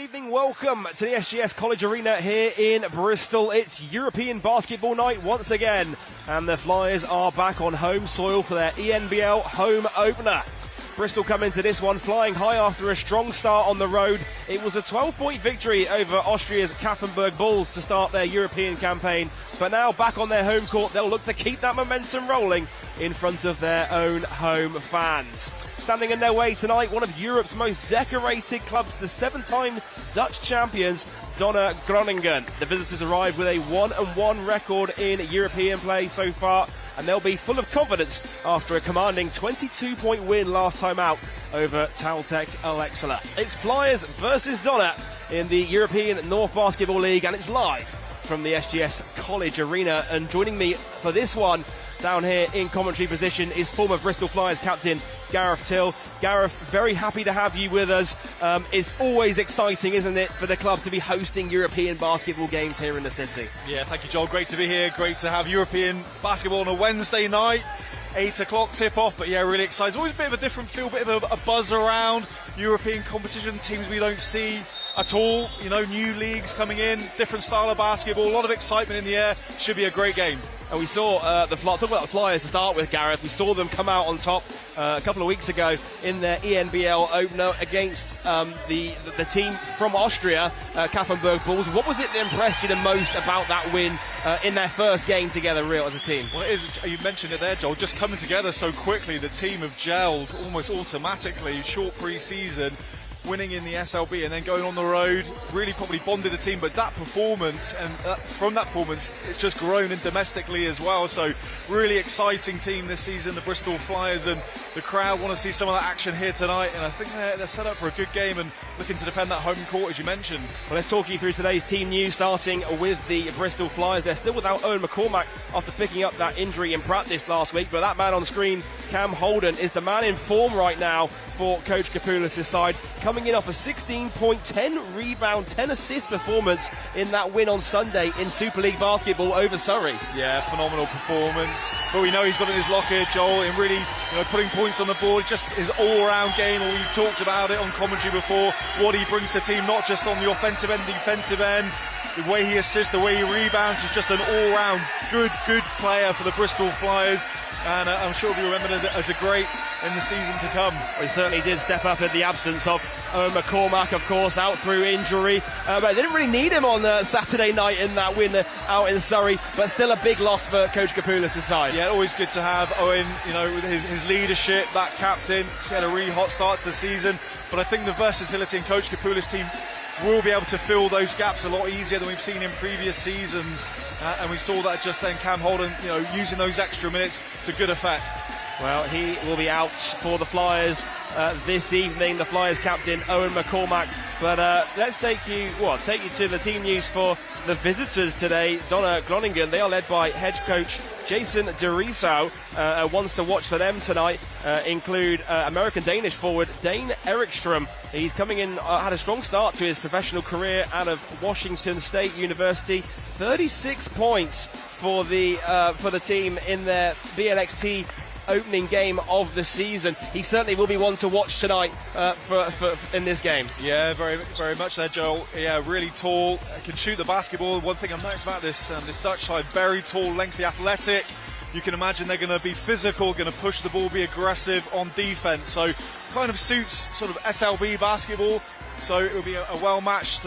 evening, welcome to the SGS College Arena here in Bristol. It's European basketball night once again, and the Flyers are back on home soil for their ENBL home opener. Bristol come into this one flying high after a strong start on the road. It was a 12-point victory over Austria's Kaffenberg Bulls to start their European campaign, but now back on their home court, they'll look to keep that momentum rolling in front of their own home fans. Standing in their way tonight, one of Europe's most decorated clubs, the 7-time Dutch champions, Donar Groningen. The visitors arrived with a 1-1 record in European play so far, and they'll be full of confidence after a commanding 22-point win last time out over Taaltech Alexela. It's Flyers versus Donar in the European North Basketball League, and it's live from the SGS College Arena. And joining me for this one down here in commentary position is former Bristol Flyers captain Gareth Till. Gareth, very happy to have you with us. It's always exciting, isn't it, for the club to be hosting European basketball games here in the city? Yeah, thank you, Joel. Great to be here. Great to have European basketball on a Wednesday night. 8 o'clock tip-off, but yeah, really excited. It's always a bit of a different feel, a bit of a buzz around European competition, teams we don't see at all, you know, new leagues coming in, different style of basketball, a lot of excitement in the air. Should be a great game. And we saw talk about the Flyers to start with, Gareth. We saw them come out on top a couple of weeks ago in their ENBL opener against the team from Austria, Kaffenberg Bulls. What was it that impressed you the most about that win in their first game together, real as a team? Well, it is, you mentioned it there, Joel, just coming together so quickly. The team have gelled almost automatically, short pre-season, winning in the SLB and then going on the road, really probably bonded the team. But that performance, and from that performance, it's just grown in domestically as well. So really exciting team this season, the Bristol Flyers, and the crowd want to see some of that action here tonight. And I think they're set up for a good game and looking to defend that home court, as you mentioned. Well, let's talk you through today's team news, starting with the Bristol Flyers. They're still without Owen McCormack after picking up that injury in practice last week, but that man on screen, Cam Holden, is the man in form right now for Coach Kapoulis' side, coming in off a 16-point, 10 rebound, 10 assist performance in that win on Sunday in Super League basketball over Surrey. Yeah, phenomenal performance. But we know he's got it in his locker, Joel, in really, putting points on the board. Just his all-round game, and we talked about it on commentary before, what he brings to the team, not just on the offensive end, defensive end. The way he assists, the way he rebounds, he's just an all-round good player for the Bristol Flyers. And I'm sure he'll be remembered as a great in the season to come. Well, he certainly did step up in the absence of Owen McCormack, of course, out through injury. But they didn't really need him on Saturday night in that win out in Surrey, but still a big loss for Coach Kapoulis' side. Yeah, always good to have Owen, with his leadership, that captain. He's had a really hot start to the season, but I think the versatility in Coach Kapoulis' team will be able to fill those gaps a lot easier than we've seen in previous seasons, and we saw that just then. Cam Holden, using those extra minutes to good effect. Well, he will be out for the Flyers this evening, the Flyers captain Owen McCormack. But let's take you to the team news for the visitors today, Donar Groningen. They are led by head coach Jason DeRiesau. Ones to watch for them tonight include American-Danish forward Dane Erikstrom. He's coming in, had a strong start to his professional career out of Washington State University. 36 points for the team in their BLXT opening game of the season. He certainly will be one to watch tonight for in this game. Yeah, very, very much there, Joel. Yeah, really tall, can shoot the basketball. One thing I've noticed about this Dutch side, very tall, lengthy, athletic. You can imagine they're going to be physical, going to push the ball, be aggressive on defense. So kind of suits sort of SLB basketball. So it will be a well-matched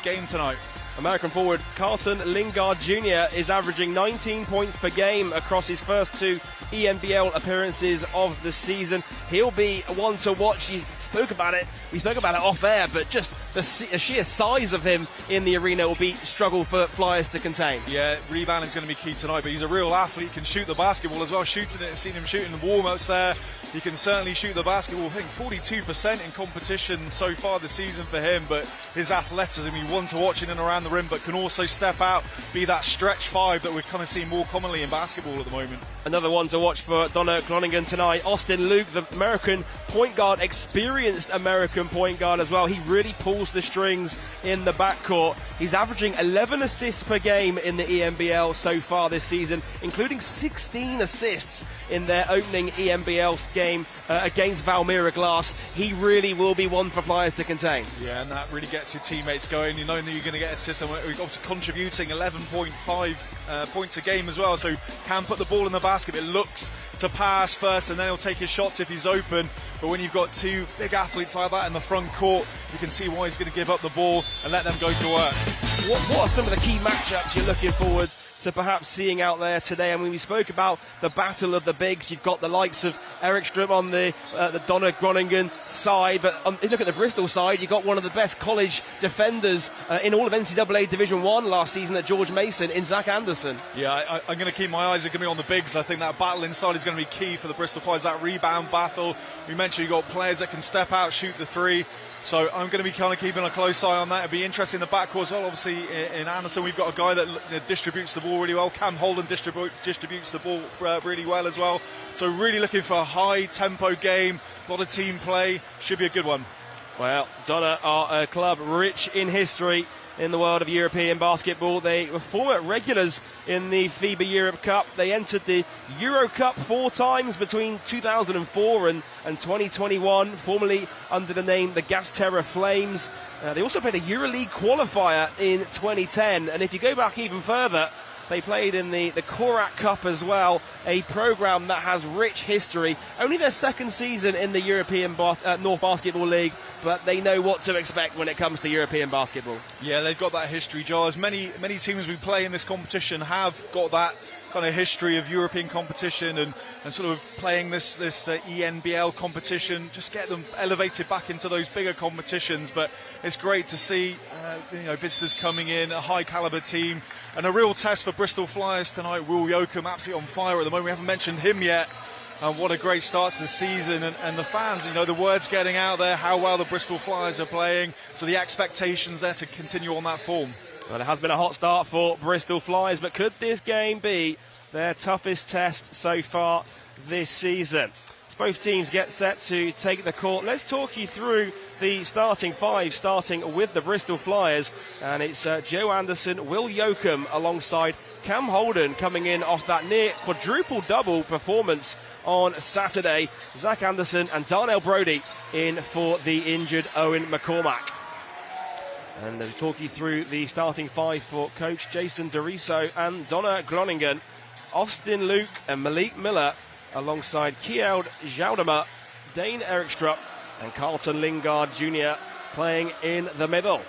game tonight. American forward Carlton Lingard Jr. is averaging 19 points per game across his first 2 ENBL appearances of the season. He'll be one to watch. We spoke about it off air, but just the sheer size of him in the arena will be struggle for Flyers to contain. Yeah, rebounding is going to be key tonight, but he's a real athlete, can shoot the basketball as well, shooting it, seen him shooting the warm-ups there. He can certainly shoot the basketball. I think 42% in competition so far this season for him, but his athleticism, he one to watch in and around the rim, but can also step out, be that stretch 5 that we're kind of seeing more commonly in basketball at the moment. Another one to watch for Donar Groningen tonight. Austin Luke, the American point guard, experienced American point guard as well. He really pulls the strings in the backcourt. He's averaging 11 assists per game in the ENBL so far this season, including 16 assists in their opening ENBL game against Valmira Glass. He really will be one for Flyers to contain. Yeah, and that really gets your teammates going. You know that you're going to get assists, and we're obviously contributing 11.5 points a game as well. So can put the ball in the basket. It looks to pass first, and then he'll take his shots if he's open. But when you've got two big athletes like that in the front court, you can see why he's going to give up the ball and let them go to work. What are some of the key matchups you're looking forward to perhaps seeing out there today? I mean, we spoke about the battle of the bigs. You've got the likes of Erikström on the Donar Groningen side, but if you look at the Bristol side, you've got one of the best college defenders in all of NCAA Division 1 last season at George Mason in Zach Anderson. Yeah, I'm going to keep my eyes going to be on the bigs. I think that battle inside is going to be key for the Bristol Flyers, that rebound battle. We mentioned you've got players that can step out, shoot the three. So I'm going to be kind of keeping a close eye on that. It'll be interesting in the backcourt as well. Obviously, in Anderson, we've got a guy that distributes the ball really well. Cam Holden distributes the ball really well as well. So really looking for a high-tempo game, a lot of team play. Should be a good one. Well, Donar are a club rich in history in the world of European basketball. They were former regulars in the FIBA Europe Cup. They entered the Euro Cup 4 times between 2004 and 2021, formerly under the name the Gasterra Flames. They also played a EuroLeague qualifier in 2010, and if you go back even further, they played in the Korak Cup as well, a program that has rich history. Only their second season in the European North Basketball League, but they know what to expect when it comes to European basketball. Yeah, they've got that history, Joel. As many teams we play in this competition have got that kind of history of European competition and sort of playing this ENBL competition, just get them elevated back into those bigger competitions. But it's great to see visitors coming in, a high caliber team, and a real test for Bristol Flyers tonight. Will Yoakum absolutely on fire at the moment. We haven't mentioned him yet. What a great start to the season, and the fans, the word's getting out there how well the Bristol Flyers are playing, so the expectations there to continue on that form. Well, it has been a hot start for Bristol Flyers, but could this game be their toughest test so far this season? As both teams get set to take the court, let's talk you through the starting five, starting with the Bristol Flyers, and it's Joe Anderson, Will Yoakum alongside Cam Holden coming in off that near quadruple-double performance on Saturday. Zach Anderson and Darnell Brody in for the injured Owen McCormack. And we'll talk you through the starting five for coach Jason Doriso and Donar Groningen. Austin Luke and Malik Miller alongside Kjeld Joudema, Dane Erikström and Carlton Lingard Jr. playing in the middle.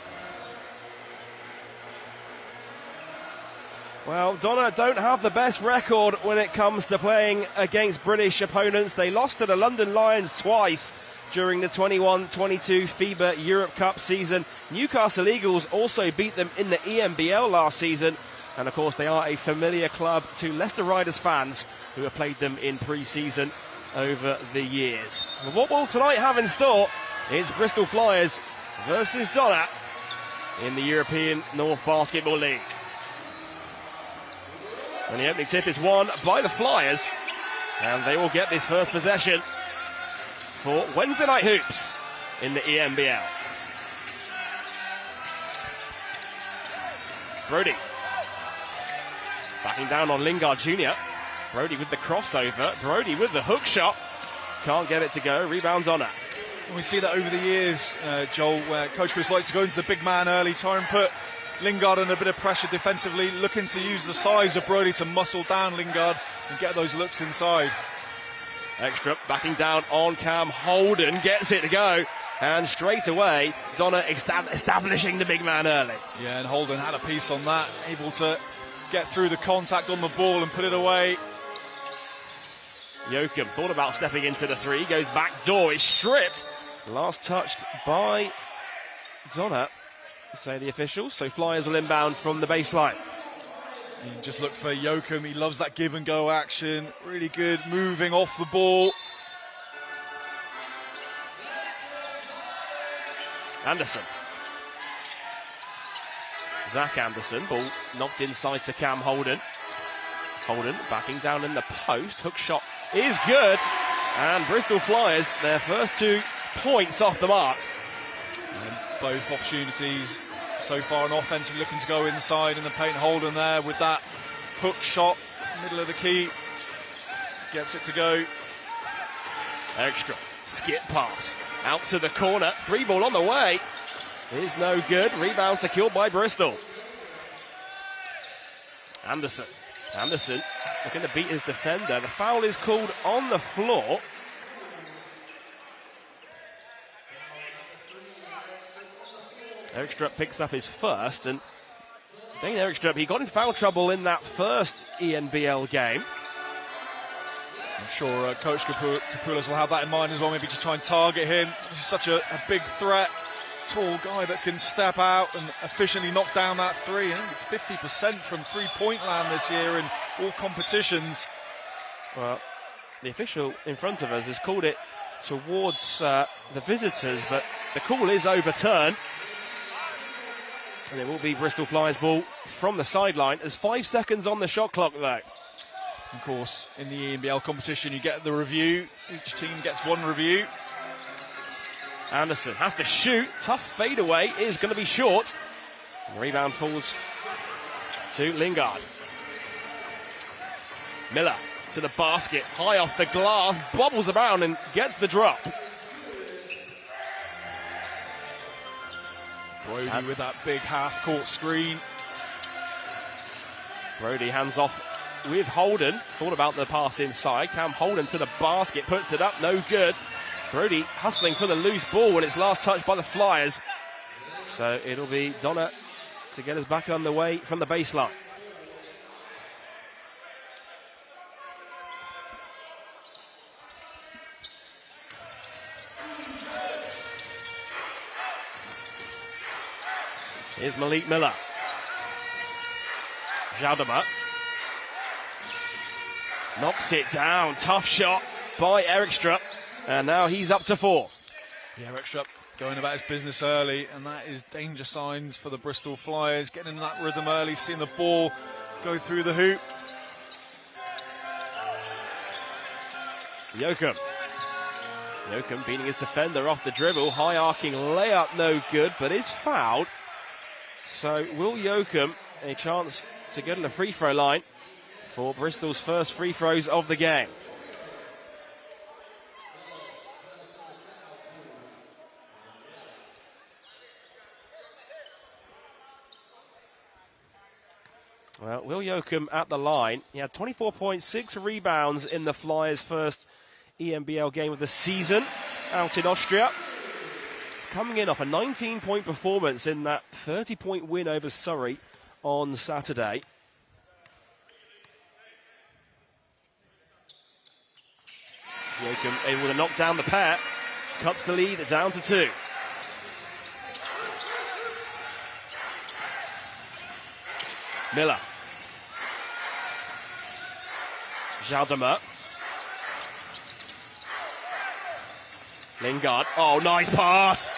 Well, Donar don't have the best record when it comes to playing against British opponents. They lost to the London Lions twice during the 21-22 FIBA Europe Cup season. Newcastle Eagles also beat them in the ENBL last season. And of course, they are a familiar club to Leicester Riders fans who have played them in pre-season over the years. Well, what will tonight have in store is Bristol Flyers versus Donar in the European North Basketball League. And the opening tip is won by the Flyers, and they will get this first possession for Wednesday Night Hoops in the ENBL. Brody backing down on Lingard Jr. Brody with the crossover. Brody with the hook shot. Can't get it to go. Rebound Donar. We see that over the years, Joel, where Coach Chris likes to go into the big man early, try and put Lingard under a bit of pressure defensively, looking to use the size of Brody to muscle down Lingard and get those looks inside. Extra backing down on Cam Holden, gets it to go, and straight away Donar establishing the big man early. Yeah, and Holden had a piece on that, able to get through the contact on the ball and put it away. Yoakum thought about stepping into the three, goes back door, is stripped. Last touched by Donar, say the officials, so Flyers will inbound from the baseline. You just look for Yoakum, he loves that give and go action, really good moving off the ball. Anderson. Zach Anderson, ball knocked inside to Cam Holden. Holden backing down in the post. Hook shot is good. And Bristol Flyers, their first 2 points off the mark. And both opportunities so far on offensive, looking to go inside in the paint. Holden there with that hook shot, middle of the key. Gets it to go. Extra skip pass out to the corner. 3 ball on the way. Is no good. Rebound secured by Bristol. Anderson looking to beat his defender. The foul is called on the floor. Erikstrup picks up his first, and Dane Erikstrup, he got in foul trouble in that first ENBL game. I'm sure Coach Kapoulas will have that in mind as well, maybe to try and target him. He's such a big threat, tall guy that can step out and efficiently knock down that 3. I think 50% from 3-point land this year in all competitions. Well, the official in front of us has called it towards the visitors, but the call is overturned. And it will be Bristol Flyers ball from the sideline. There's 5 seconds on the shot clock, though. Of course, in the ENBL competition, you get the review. Each team gets 1 review. Anderson has to shoot. Tough fadeaway is going to be short. And the rebound falls to Lingard. Miller to the basket, high off the glass, bobbles around and gets the drop. Brody with that big half-court screen. Brody hands off with Holden. Thought about the pass inside. Cam Holden to the basket, puts it up, no good. Brody hustling for the loose ball when it's last touched by the Flyers. So it'll be Donar to get us back on the way from the baseline. Here's Malik Miller. Jaldama knocks it down. Tough shot by Erikstrup. And now he's up to 4. Yeah, Erikstrup going about his business early, and that is danger signs for the Bristol Flyers. Getting in that rhythm early, seeing the ball go through the hoop. Joachim beating his defender off the dribble. High arcing layup, no good, but is fouled. So will Joachim a chance to get on the free throw line for Bristol's first free throws of the game. Well, Will Joachim at the line. He had 24 points, 6 rebounds in the Flyers' first ENBL game of the season out in Austria. He's coming in off a 19-point performance in that 30-point win over Surrey on Saturday. Joachim able to knock down the pair. Cuts the lead down to 2. Miller. Jaldama. Lingard. Oh, nice pass.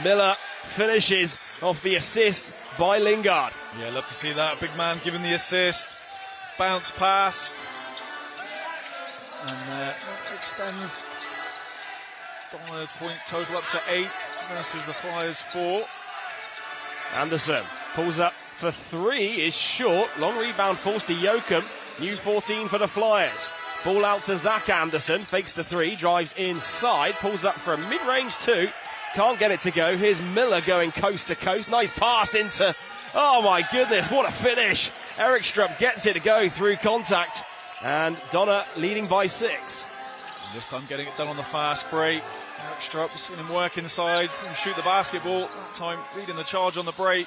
Miller finishes off the assist by Lingard. Yeah, love to see that. Big man giving the assist. Bounce pass. And extends Donar point total up to 8 versus the Flyers 4. Anderson pulls up for 3, is short. Long rebound falls to Joachim. New 14 for the Flyers. Ball out to Zach Anderson. Fakes the 3, drives inside. Pulls up for a mid-range 2. Can't get it to go. Here's Miller going coast to coast. Nice pass into... Oh my goodness, what a finish. Erikstrup gets it to go through contact. And Donar leading by 6. And this time getting it done on the fast break. Erikstrup, we've seen him work inside and shoot the basketball. That time leading the charge on the break.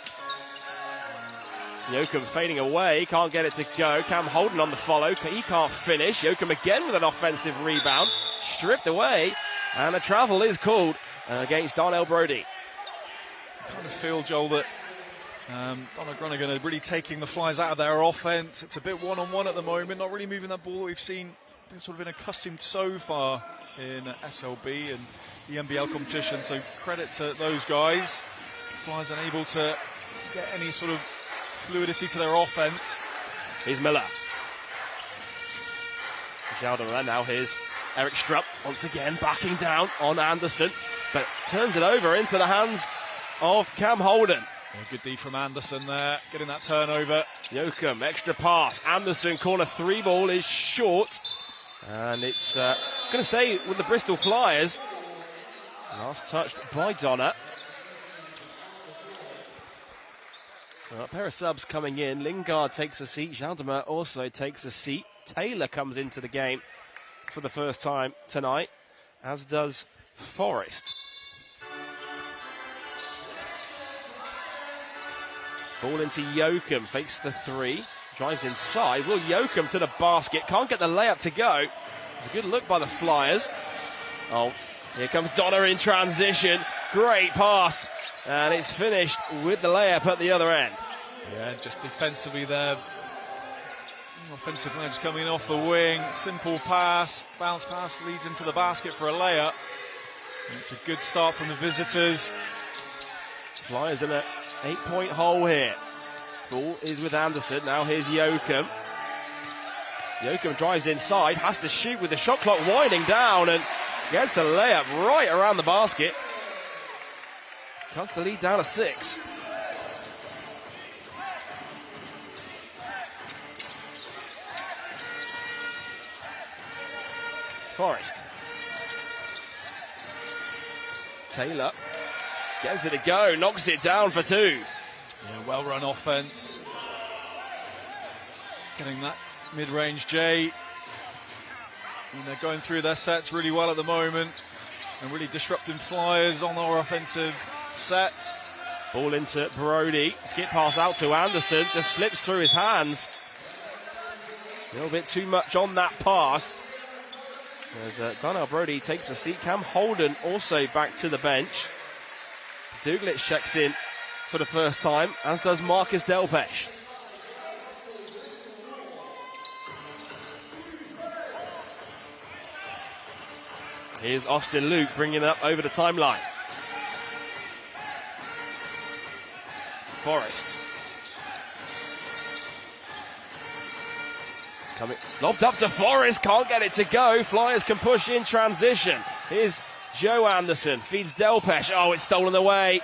Joachim fading away, can't get it to go. Cam Holden on the follow, he can't finish. Joachim again with an offensive rebound, stripped away, and a travel is called against Darnell Brody. I kind of feel, Joel, that Donar Groningen are really taking the Flyers out of their offense. It's a bit one-on-one at the moment, not really moving that ball that we've seen, sort of been accustomed so far in SLB and the ENBL competition, so credit to those guys. Flyers unable to get any sort of fluidity to their offense. Here's Miller. Donar now. Here's Eric Strupp once again backing down on Anderson, but turns it over into the hands of Cam Holden. Yeah, good D from Anderson there, getting that turnover. Joachim, extra pass. Anderson, corner 3 ball is short. And it's going to stay with the Bristol Flyers. Last touched by Donar. Well, a pair of subs coming in. Lingard takes a seat. Donar also takes a seat. Taylor comes into the game for the first time tonight, as does Forrest. Ball into Joachim, fakes the 3, drives inside. Will Joachim to the basket, can't get the layup to go. It's a good look by the Flyers. Oh, here comes Donar in transition. Great pass, and it's finished with the layup at the other end. Yeah, just defensively there. Offensive edge coming off the wing. Simple pass, bounce pass, leads him to the basket for a layup. And it's a good start from the visitors. Flyers in a 8-point hole here. Ball is with Anderson. Now here's Joachim. Joachim drives inside, has to shoot with the shot clock winding down, and gets the layup right around the basket. Cuts the lead down to 6. Forrest. Taylor gets it to go, knocks it down for 2. Yeah, well-run offense. Getting that mid-range J. And they're going through their sets really well at the moment and really disrupting Flyers on our offensive sets. Ball into Brody. Skip pass out to Anderson. Just slips through his hands. A little bit too much on that pass. As Donar Brody takes a seat. Cam Holden also back to the bench. Duglic checks in for the first time, as does Marcus Delpesh. Here's Austin Luke bringing it up over the timeline. Forrest. Lobbed up to Forrest, can't get it to go. Flyers can push in transition. Here's Joe Anderson, feeds Delpesh. Oh, it's stolen away.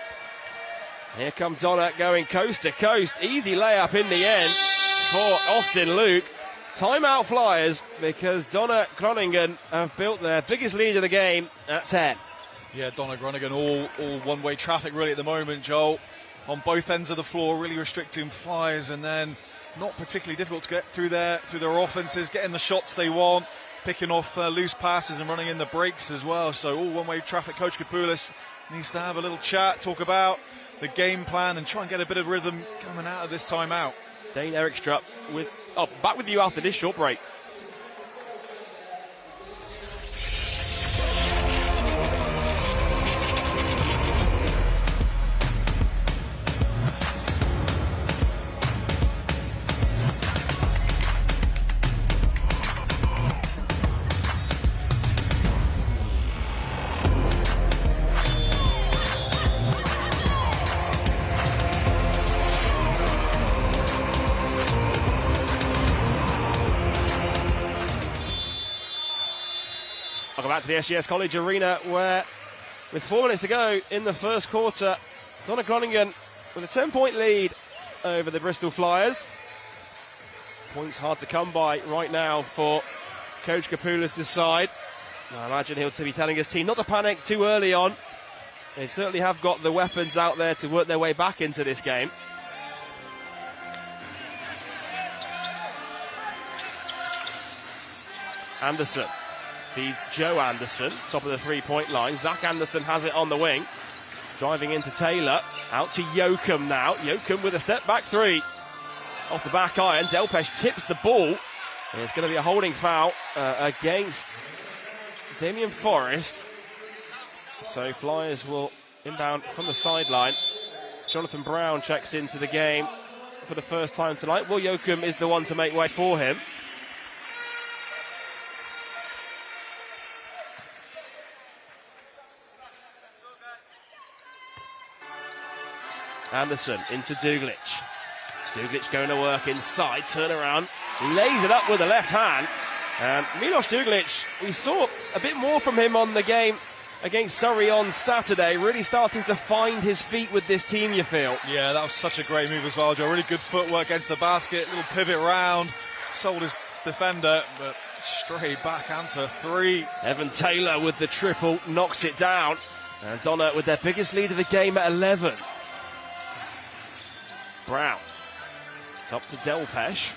Here comes Donar going coast to coast. Easy layup in the end for Austin Luke. Timeout Flyers, because Donar Groningen have built their biggest lead of the game at 10. Yeah, Donar Groningen all one-way traffic really at the moment, Joel. On both ends of the floor, really restricting Flyers, and then not particularly difficult to get through their offenses, getting the shots they want, picking off loose passes and running in the breaks as well. So all one-way traffic. Coach Kapoulis needs to have a little chat, talk about the game plan and try and get a bit of rhythm coming out of this timeout. Dane Eric Strupp back with you after this short break. Welcome back to the SGS College Arena, where with 4 minutes to go in the first quarter, Donar Groningen with a 10-point lead over the Bristol Flyers. Points hard to come by right now for Coach Kapoulis' side. I imagine he'll be telling his team not to panic too early on. They certainly have got the weapons out there to work their way back into this game. Anderson feeds Joe Anderson, top of the three-point line. Zach Anderson has it on the wing. Driving into Taylor. Out to Joachim now. Joachim with a step-back 3. Off the back iron. Delpesh tips the ball. And it's going to be a holding foul against Damien Forrest. So Flyers will inbound from the sideline. Jonathan Brown checks into the game for the first time tonight. Will Joachim is the one to make way for him. Anderson into Duglic. Duglic going to work inside, turn around, lays it up with the left hand. And Milos Duglic, we saw a bit more from him on the game against Surrey on Saturday, really starting to find his feet with this team, you feel? Yeah, that was such a great move as well, Joe. Really good footwork against the basket, little pivot round, sold his defender, but straight back answer three. Evan Taylor with the triple knocks it down. And Donar with their biggest lead of the game at 11. Brown, top to Delpesh,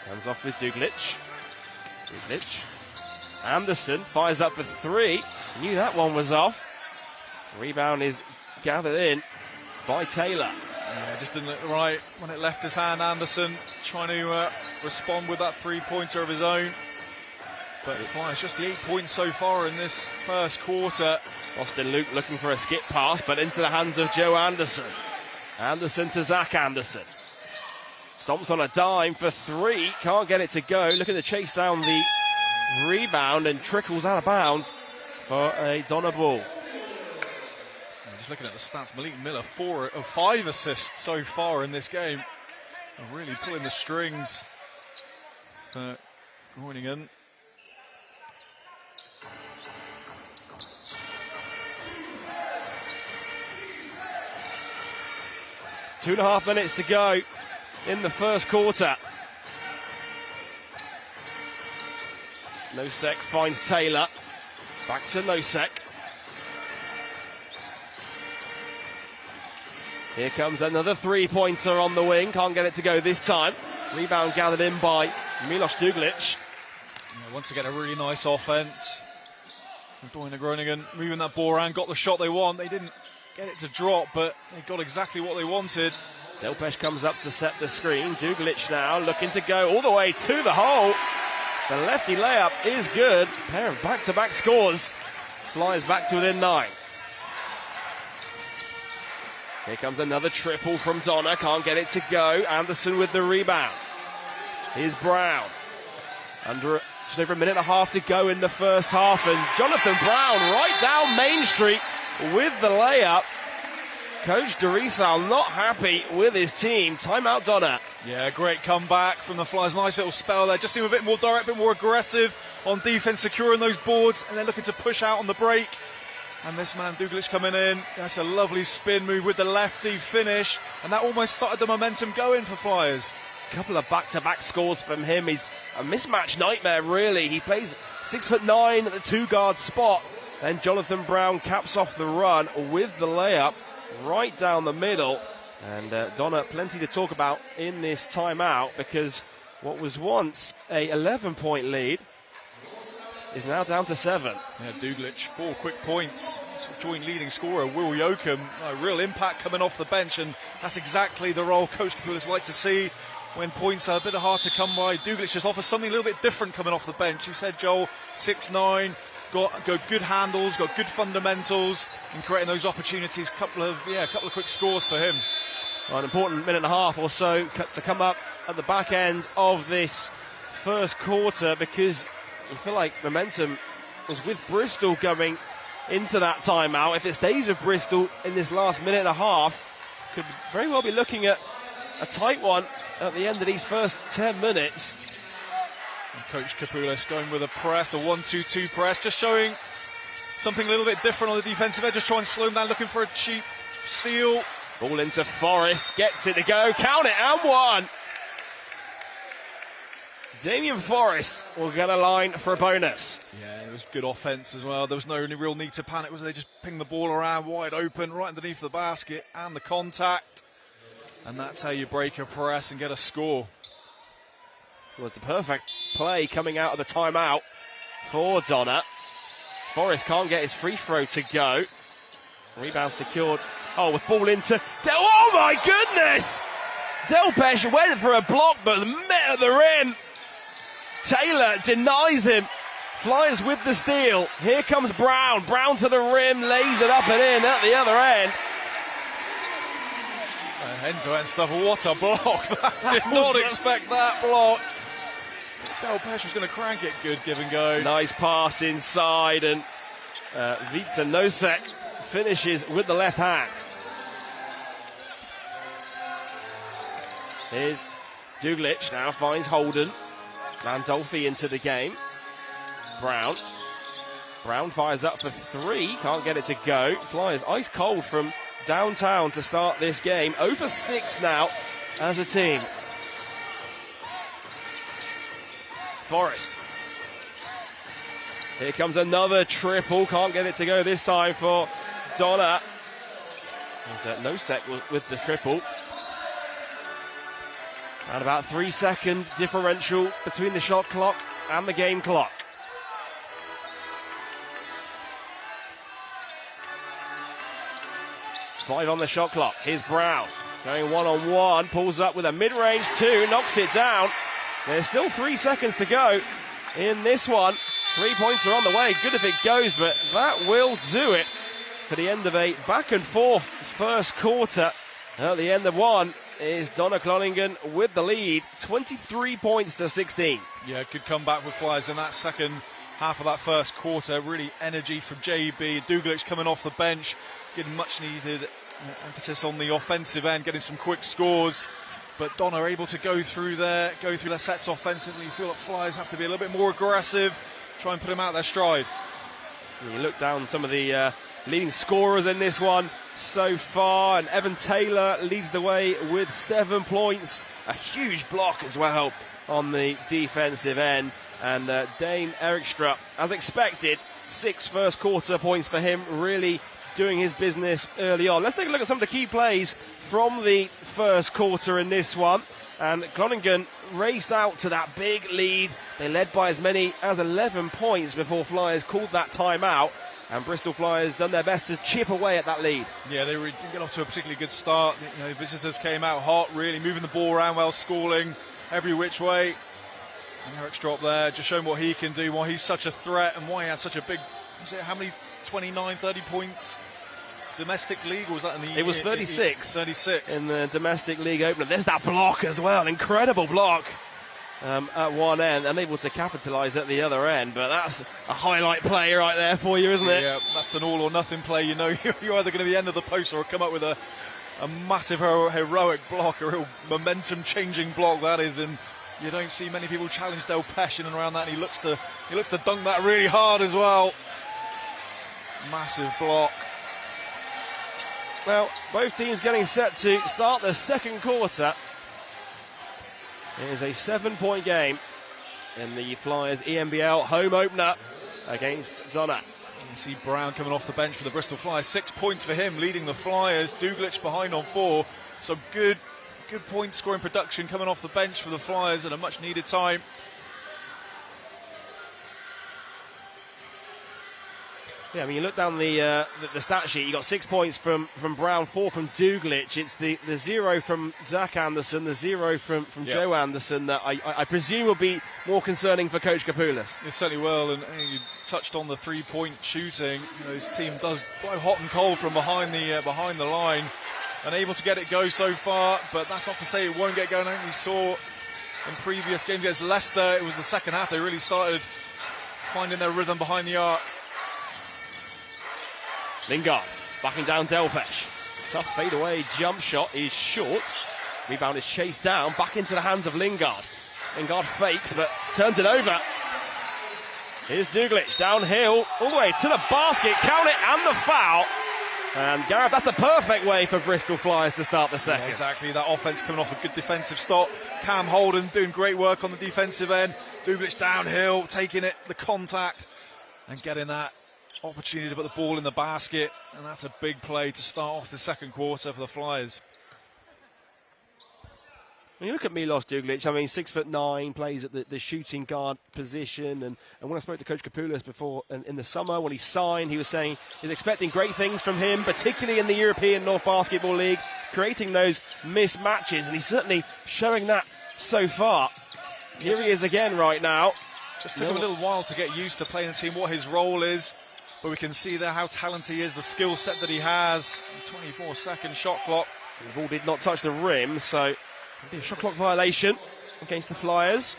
comes off with Duglic. Anderson fires up for three. Knew that one was off. Rebound is gathered in by Taylor. Yeah, just didn't look right when it left his hand. Anderson trying to respond with that three-pointer of his own. But Flyers just the 8 points so far in this first quarter. Austin Luke looking for a skip pass, but into the hands of Joe Anderson. Anderson to Zach Anderson. Stomps on a dime for three. Can't get it to go. Look at the chase down the rebound and trickles out of bounds for a Donar ball. Just looking at the stats, Malik Miller 4 of 5 assists so far in this game. Really pulling the strings for Groningen. Two and a half minutes to go in the first quarter. Nosek finds Taylor. Back to Nosek. Here comes another three-pointer on the wing. Can't get it to go this time. Rebound gathered in by Milos Duglic. Yeah, once again, a really nice offense. Donar Groningen moving that ball around, got the shot they want. They didn't get it to drop, but they got exactly what they wanted. Delpesh comes up to set the screen. Duglic now looking to go all the way to the hole. The lefty layup is good. Pair of back-to-back scores. Flies back to within 9. Here comes another triple from Donar. Can't get it to go. Anderson with the rebound. Here's Brown. Under just over a minute and a half to go in the first half. And Jonathan Brown right down Main Street with the layup. Coach Dorisal not happy with his team. Timeout Donar. Yeah, great comeback from the Flyers. Nice little spell there. Just seemed a bit more direct, a bit more aggressive on defense, securing those boards, and then looking to push out on the break. And this man, Duglic, coming in. That's a lovely spin move with the lefty finish, and that almost started the momentum going for Flyers. A couple of back-to-back scores from him. He's a mismatch nightmare, really. He plays 6'9" at the two-guard spot. Then Jonathan Brown caps off the run with the layup right down the middle. And Donar, plenty to talk about in this timeout, because what was once a 11-point lead is now down to 7. Yeah, Duglic, 4 quick points. Joint leading scorer, Will Yoakum, a real impact coming off the bench, and that's exactly the role Coach Kapulis like to see when points are a bit hard to come by. Duglic just offers something a little bit different coming off the bench. He said, Joel, 6'9", got good handles, got good fundamentals, and creating those opportunities. Couple of quick scores for him. Well, an important minute and a half or so to come up at the back end of this first quarter, because you feel like momentum was with Bristol going into that timeout. If it stays with Bristol in this last minute and a half, could very well be looking at a tight one at the end of these first 10 minutes. And Coach Kapulis going with a press, a 1-2-2 press, just showing something a little bit different on the defensive edge, just trying to slow him down, looking for a cheap steal. Ball into Forrest, gets it to go, count it, and one. Damien Forrest will get a line for a bonus. Yeah, it was good offense as well. There was no real need to panic, was there? They just pinged the ball around wide open, right underneath the basket, and the contact. And that's how you break a press and get a score. It was the perfect play coming out of the timeout for Donar. Forrest can't get his free throw to go. Rebound secured. Oh, with ball into oh my goodness! Delpesh went for a block, but met at the rim. Taylor denies him. Flyers with the steal. Here comes Brown. Brown to the rim, lays it up and in at the other end. End-to-end stuff. What a block. Did not expect that block. Delpesh was going to crank it. Good give and go. Nice pass inside, and Vita Nosek finishes with the left hand. Here's Duglic, now finds Holden. Landolfi into the game. Brown. Brown fires up for 3, can't get it to go. Flyers ice cold from downtown to start this game. 0 for 6 now as a team. Forrest. Here comes another triple, can't get it to go this time for Donar. There's no sec with the triple. And about 3-second differential between the shot clock and the game clock. Five on the shot clock. Here's Brown going one-on-one, pulls up with a mid-range 2, knocks it down. There's still 3 seconds to go in this one. 3 points are on the way. Good if it goes, but that will do it for the end of a back and forth first quarter. At the end of one is Donar Groningen with the lead, 23 points to 16. Yeah, good comeback with Flyers in that second half of that first quarter. Really energy from JB. Duglic coming off the bench, getting much needed emphasis on the offensive end, getting some quick scores. But Donar able to go through their sets offensively. You feel like Flyers have to be a little bit more aggressive, try and put them out their stride. You look down some of the leading scorers in this one so far, and Evan Taylor leads the way with 7 points. A huge block as well on the defensive end. And Dane Erikstrup, as expected, 6 first quarter points for him, really doing his business early on. Let's take a look at some of the key plays from the first quarter in this one. And Groningen raced out to that big lead. They led by as many as 11 points before Flyers called that timeout. And Bristol Flyers done their best to chip away at that lead. Yeah, they didn't get off to a particularly good start. You know, visitors came out hot, really moving the ball around well, scoring every which way. And Erikstrup there, just showing what he can do, why he's such a threat, and why he had such a big, was it how many, 29, 30 points? Domestic league, or was that in the... It was 36. 36. In the domestic league opener. There's that block as well, an incredible block at one end, unable to capitalise at the other end, but that's a highlight play right there for you, isn't it? Yeah, that's an all or nothing play. You know, you're either going to be end of the post or come up with a massive heroic block, a real momentum changing block that is, and you don't see many people challenge Del Pesh in and around that, and he looks to dunk that really hard as well. Massive block. Well, both teams getting set to start the second quarter. It is a 7-point game in the Flyers ENBL home opener against Donar. You see Brown coming off the bench for the Bristol Flyers. 6 points for him, leading the Flyers. Duglic behind on 4. So good point scoring production coming off the bench for the Flyers at a much needed time. Yeah, I mean, you look down the stat sheet, you got 6 points from Brown, 4 from Duglic. It's the 0 from Zach Anderson, the 0 from Joe Anderson that I presume will be more concerning for Coach Kapoulis. It certainly will, and you touched on the 3-point shooting. You know, his team does blow hot and cold from behind the line, and able to get it go so far, but that's not to say it won't get going. I think we saw in previous games against Leicester, it was the second half, they really started finding their rhythm behind the arc. Lingard backing down Delpesh. Tough fadeaway jump shot is short. Rebound is chased down, back into the hands of Lingard. Lingard fakes but turns it over. Here's Duglic downhill, all the way to the basket, count it, and the foul. And Gareth, that's the perfect way for Bristol Flyers to start the second. Yeah, exactly, that offense coming off a good defensive stop. Cam Holden doing great work on the defensive end. Duglic downhill, taking it, the contact, and getting that opportunity to put the ball in the basket, and that's a big play to start off the second quarter for the Flyers. When you look at Milos Duglic, I mean, 6'9", plays at the shooting guard position, and when I spoke to Coach Kapoulis before in the summer when he signed, he was saying he's expecting great things from him, particularly in the European North Basketball League, creating those mismatches, and he's certainly showing that so far. Here he is again right now. Just took him a little while to get used to playing the team, what his role is. But we can see there how talented he is, the skill set that he has. 24-second shot clock. The ball did not touch the rim, so it'll be a shot clock violation against the Flyers.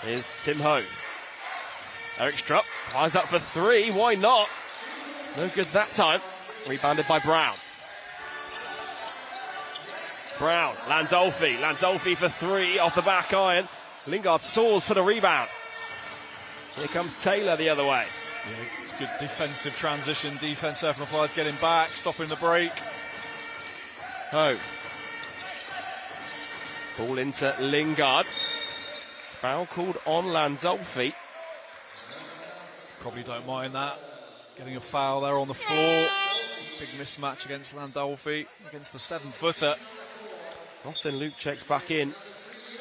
Here's Tim Hove. Erikstrup fires up for 3. Why not? No good that time. Rebounded by Brown. Brown, Landolfi for 3 off the back iron. Lingard soars for the rebound. Here comes Taylor the other way. Yeah, good defensive transition, defense there from the Flyers, getting back, stopping the break. Hove. Ball into Lingard. Foul called on Landolfi. Probably don't mind that. Getting a foul there on the floor. Big mismatch against Landolfi, against the 7-footer. Austin Luke checks back in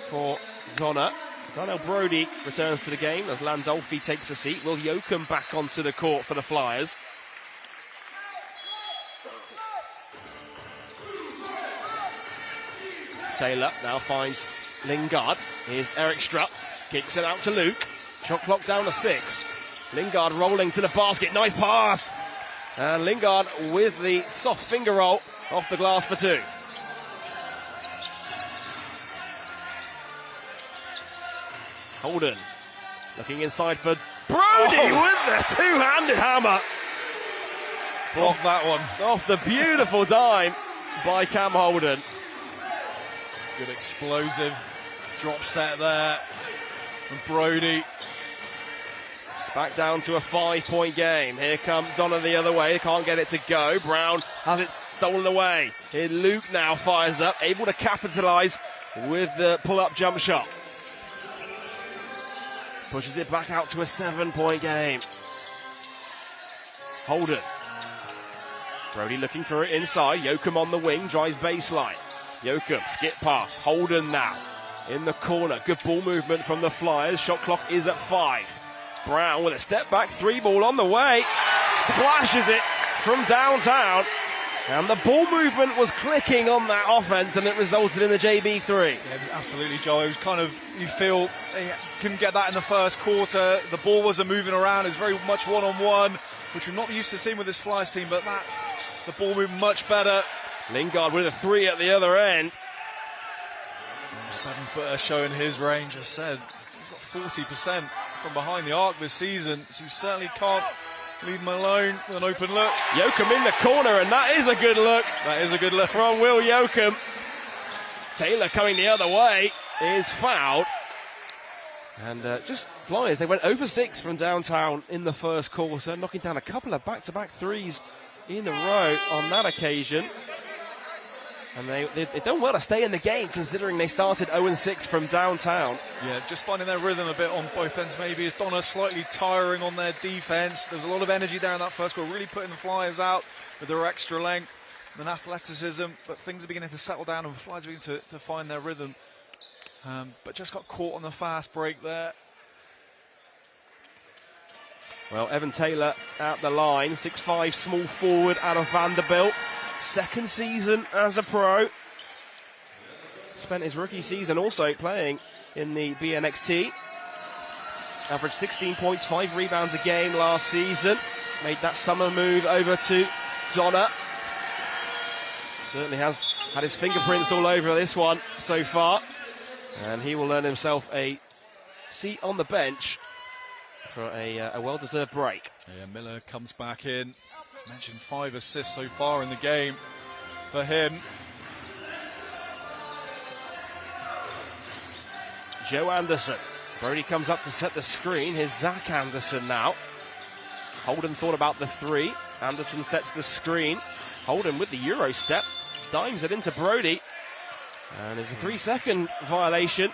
for Donar. Darnell Brodie returns to the game as Landolfi takes a seat. Will Joachim back onto the court for the Flyers? Taylor now finds Lingard. Here's Eric Strupp. Kicks it out to Luke. Shot clock down to 6. Lingard rolling to the basket. Nice pass. And Lingard with the soft finger roll off the glass for 2. Holden looking inside for Brodie with the two-handed hammer. Blocked that one. Off the beautiful dime by Cam Holden. Good explosive drop step there from Brodie. Back down to a 5-point game. Here come Donar the other way. Can't get it to go. Brown has it stolen away. Here Luke now fires up, able to capitalise with the pull-up jump shot. Pushes it back out to a 7-point game. Holden. Brodie looking for it inside. Joachim on the wing, drives baseline. Joachim, skip pass. Holden now in the corner. Good ball movement from the Flyers. Shot clock is at 5. Brown with a step back 3 ball on the way. Splashes it from downtown. And the ball movement was clicking on that offense, and it resulted in the JB3. Yeah, absolutely, Joe. It was kind of, you feel they couldn't get that in the first quarter. The ball wasn't moving around. It was very much one-on-one, which we're not used to seeing with this Flyers team, but the ball moved much better. Lingard with a 3 at the other end. 7-footer showing his range. I said, he's got 40% from behind the arc this season, so you certainly can't leave him alone with an open look. Joachim in the corner, and that is a good look. That is a good look from Will Joachim. Taylor coming the other way is fouled. And just Flyers, they went over 6 from downtown in the first quarter, knocking down a couple of back-to-back threes in a row on that occasion. And they've done well to stay in the game, considering they started 0-6 from downtown. Yeah, just finding their rhythm a bit on both ends maybe, as Donar slightly tiring on their defence. There's a lot of energy there in that first quarter, really putting the Flyers out with their extra length and athleticism. But things are beginning to settle down and the Flyers are beginning to find their rhythm. But just got caught on the fast break there. Well, Evan Taylor out the line, 6'5", small forward out of Vanderbilt. Second season as a pro. Spent his rookie season also playing in the BNXT. Averaged 16 points, 5 rebounds a game last season. Made that summer move over to Donar. Certainly has had his fingerprints all over this one so far. And he will earn himself a seat on the bench for a well-deserved break. Yeah, Miller comes back in. As mentioned, 5 assists so far in the game for him. Joe Anderson. Brodie comes up to set the screen. Here's Zach Anderson now. Holden thought about the 3. Anderson sets the screen. Holden with the Euro step. Dimes it into Brodie. And there's a 3-second violation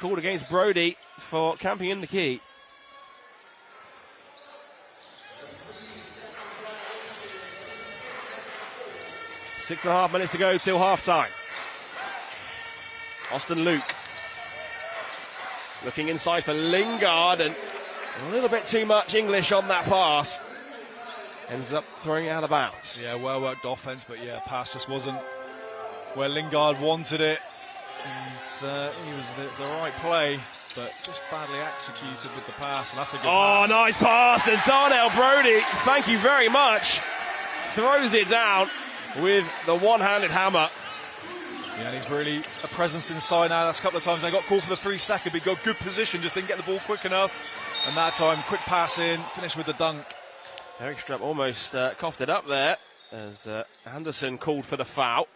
called against Brodie for camping in the key. Six and a half minutes to go till half-time. Austin Luke looking inside for Lingard, and a little bit too much English on that pass. Ends up throwing it out of bounds. Yeah, well-worked offense, but yeah, pass just wasn't where Lingard wanted it. He was the right play, but just badly executed with the pass, and that's a good pass. Oh, nice pass, and Darnell Brodie, thank you very much, throws it down with the one-handed hammer. Yeah, and he's really a presence inside now. That's a couple of times they got called for the 3-second, but he got good position, just didn't get the ball quick enough. And that time, quick pass in, finished with the dunk. Eric Strupp almost coughed it up there as Anderson called for the foul.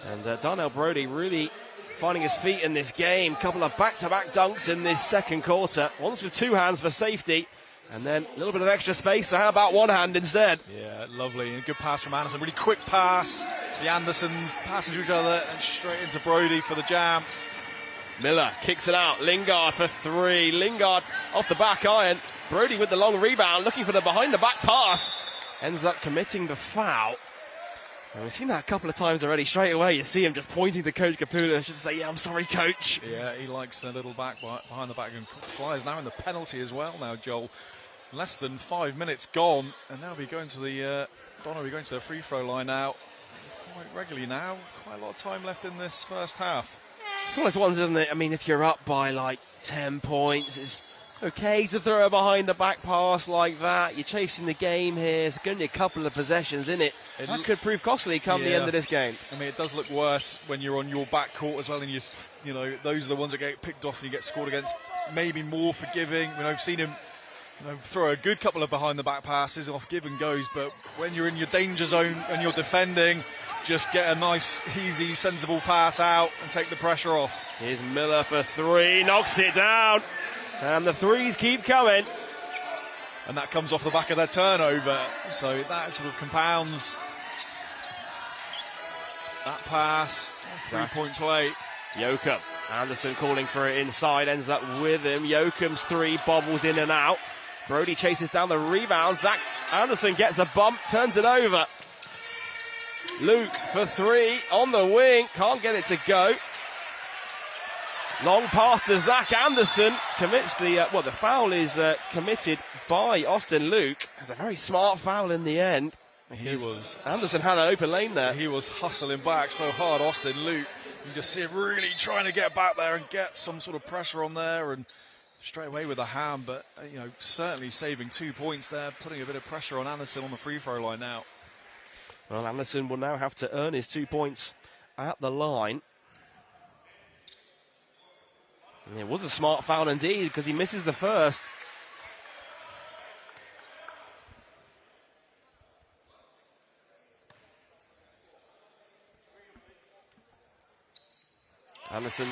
And Darnell Brodie really finding his feet in this game. Couple of back-to-back dunks in this second quarter. Once with two hands for safety, and then a little bit of extra space. So how about one hand instead? Yeah, lovely. And good pass from Anderson. Really quick pass. The Andersons passing to each other and straight into Brodie for the jam. Miller kicks it out. Lingard for three. Lingard off the back iron. Brodie with the long rebound, looking for the behind-the-back pass. Ends up committing the foul. And we've seen that a couple of times already. Straight away, you see him just pointing to Coach Kapoulas just to say, yeah, I'm sorry, Coach. Yeah, he likes a little back behind the back. And Flyers now in the penalty as well now, Joel. Less than 5 minutes gone. And now we're going to the Donar, we're going to the free throw line now. Quite regularly now. Quite a lot of time left in this first half. It's one of those ones, isn't it? I mean, if you're up by like 10 points, it's okay to throw a behind-the-back pass like that. You're chasing the game here. It's going to be a couple of possessions in it. That could prove costly come the end of this game. I mean, it does look worse when you're on your back court as well, and you know those are the ones that get picked off and you get scored against. Maybe more forgiving. I mean, I've seen him throw a good couple of behind-the-back passes off give and goes, but when you're in your danger zone and you're defending, just get a nice, easy, sensible pass out and take the pressure off. Here's Miller for three, knocks it down. And the threes keep coming. And that comes off the back of their turnover. So that sort of compounds that pass. Three-point play. Joachim. Anderson calling for it inside. Ends up with him. Joachim's three bobbles in and out. Brodie chases down the rebound. Zach Anderson gets a bump. Turns it over. Luke for three on the wing. Can't get it to go. Long pass to Zach Anderson, commits the foul is committed by Austin Luke. It's a very smart foul in the end. Anderson had an open lane there. He was hustling back so hard, Austin Luke. You just see him really trying to get back there and get some sort of pressure on there, and straight away with a hand, but certainly saving 2 points there, putting a bit of pressure on Anderson on the free throw line now. Well, Anderson will now have to earn his 2 points at the line. And it was a smart foul indeed, because he misses the first. Anderson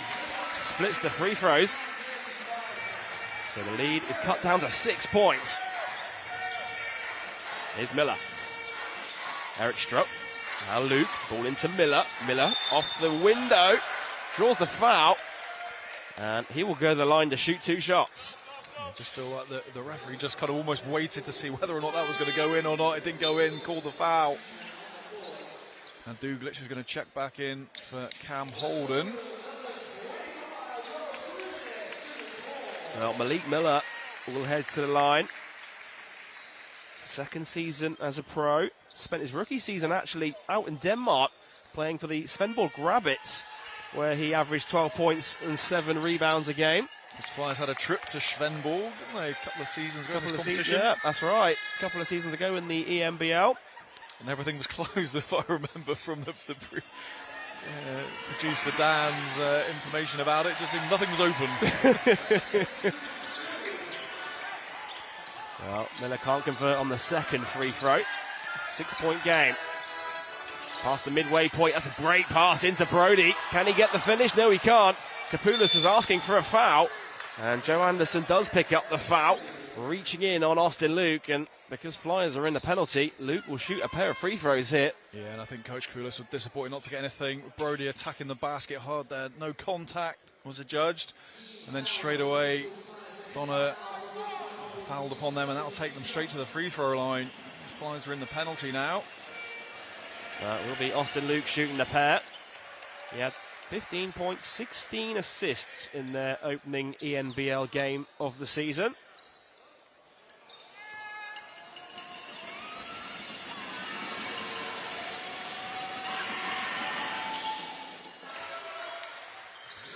splits the free throws. So the lead is cut down to 6 points. Here's Miller. Eric Strupp. Now Luke. Ball into Miller. Miller off the window. Draws the foul. And he will go to the line to shoot 2 shots. I just feel like the referee just kind of almost waited to see whether or not that was going to go in or not. It didn't go in, called the foul. And Douglich is going to check back in for Cam Holden. Well, Malik Miller will head to the line. Second season as a pro. Spent his rookie season actually out in Denmark playing for the Svendborg Rabbits, where he averaged 12 points and 7 rebounds a game. The Flyers had a trip to Svendborg, didn't they, a couple of seasons ago in this competition? Yeah, that's right. A couple of seasons ago in the ENBL. And everything was closed, if I remember, from the producer Dan's information about it. Just seemed nothing was open. Well, Miller can't convert on the second free throw. 6-point game. Past the midway point, that's a great pass into Brodie. Can he get the finish? No, he can't. Kapoulas was asking for a foul, and Joe Anderson does pick up the foul, reaching in on Austin Luke, and because Flyers are in the penalty, Luke will shoot a pair of free throws here. Yeah, and I think Coach Kapoulas was disappointed not to get anything. Brodie attacking the basket hard there. No contact was adjudged, and then straight away, Donar fouled upon them, and that'll take them straight to the free throw line. The Flyers are in the penalty now. That will be Austin Luke shooting the pair. He had 15 points, 16 assists in their opening ENBL game of the season.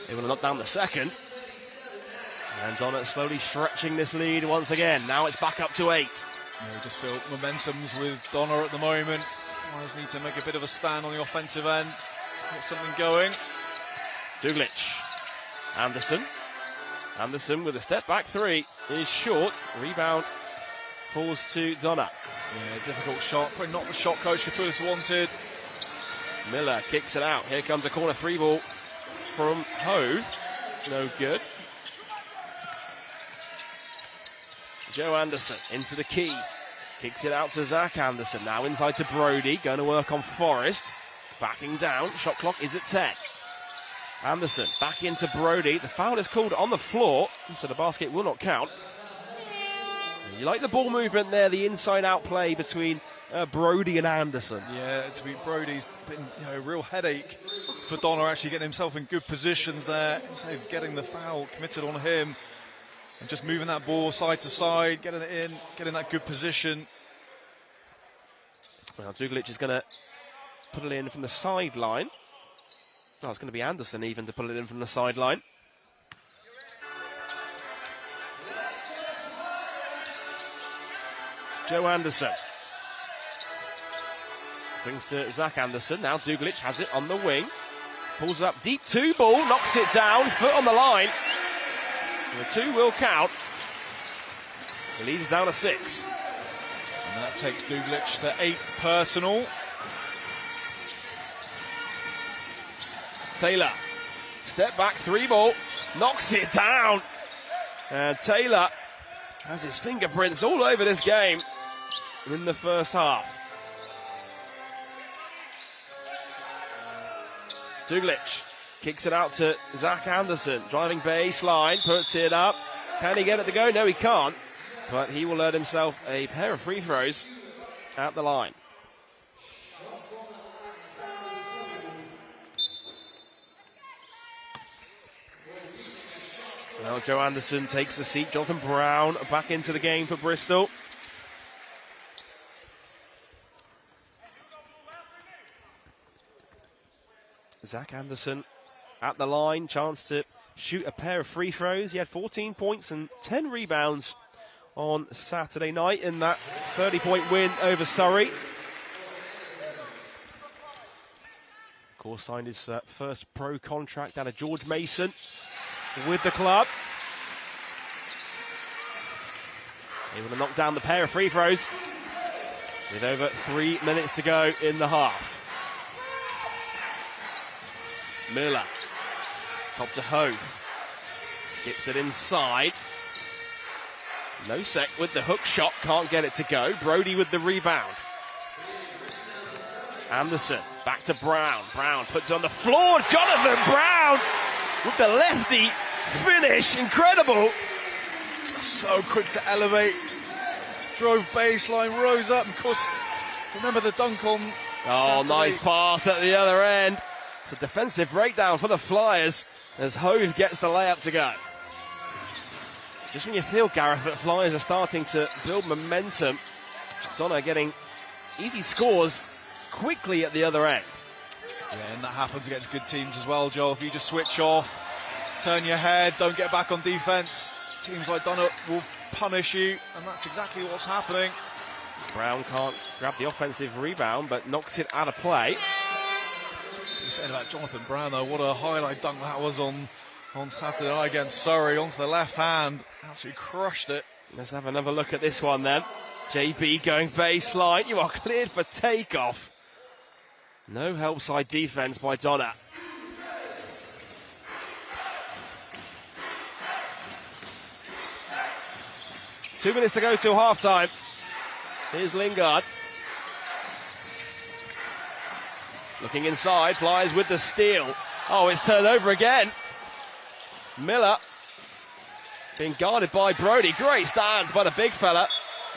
They will knock down the second. And Donar slowly stretching this lead once again. Now it's back up to 8. Yeah, we just feel momentum's with Donar at the moment. Flyers need to make a bit of a stand on the offensive end. Get something going. Douglich. Anderson. Anderson with a step back 3 is short. Rebound falls to Donar. Yeah, difficult shot. Probably not the shot Coach Kapoulas wanted. Miller kicks it out. Here comes a corner 3 ball from Hove. No good. Joe Anderson into the key. Kicks it out to Zach Anderson. Now inside to Brody. Going to work on Forrest. Backing down. Shot clock is at 10. Anderson back into Brody. The foul is called on the floor, so the basket will not count. You like the ball movement there, the inside-out play between Brody and Anderson. Yeah, to be Brody's been a real headache for Donar, actually getting himself in good positions there. Instead of getting the foul committed on him and just moving that ball side to side, getting it in, getting that good position. Well, Duglic is going to put it in from the sideline. Oh, it's going to be Anderson even to put it in from the sideline. Joe Anderson. Swings to Zach Anderson. Now Duglic has it on the wing. Pulls up deep 2 ball. Knocks it down. Foot on the line. And the 2 will count. The lead is down to 6. And that takes Duglic to 8 personal. Taylor, step back 3 ball, knocks it down. And Taylor has his fingerprints all over this game in the first half. Duglic kicks it out to Zach Anderson, driving baseline, puts it up. Can he get it to go? No, he can't. But he will earn himself a pair of free throws at the line. Now Joe Anderson takes a seat. Jonathan Brown back into the game for Bristol. Zach Anderson at the line. Chance to shoot a pair of free throws. He had 14 points and 10 rebounds on Saturday night in that 30-point win over Surrey. Of course, signed his first pro contract out of George Mason with the club. Able to knock down the pair of free throws with over 3 minutes to go in the half. Miller, top to Hove, skips it inside. Nosek with the hook shot, can't get it to go. Brody with the rebound. Anderson, back to Brown. Brown puts it on the floor. Jonathan Brown with the lefty finish, incredible. So quick to elevate. Drove baseline, rose up. Of course, remember the dunk on Oh, Saturday. nice pass at the other end. It's a defensive breakdown for the Flyers as Hove gets the layup to go. Just when you feel, Gareth, that Flyers are starting to build momentum, Donar getting easy scores quickly at the other end. Yeah, and that happens against good teams as well, Joel. If you just switch off, turn your head, don't get back on defense, teams like Donar will punish you, and that's exactly what's happening. Brown can't grab the offensive rebound, but knocks it out of play. You're saying about Jonathan Brown, though, what a highlight dunk that was on Saturday night against Surrey, onto the left hand. Absolutely crushed it. Let's have another look at this one then. JB going baseline. You are cleared for takeoff. No help side defense by Donar. Two minutes to go till half-time. Here's Lingard. Looking inside, Flyers with the steal. Oh, it's turned over again. Miller being guarded by Brody. Great stance by the big fella.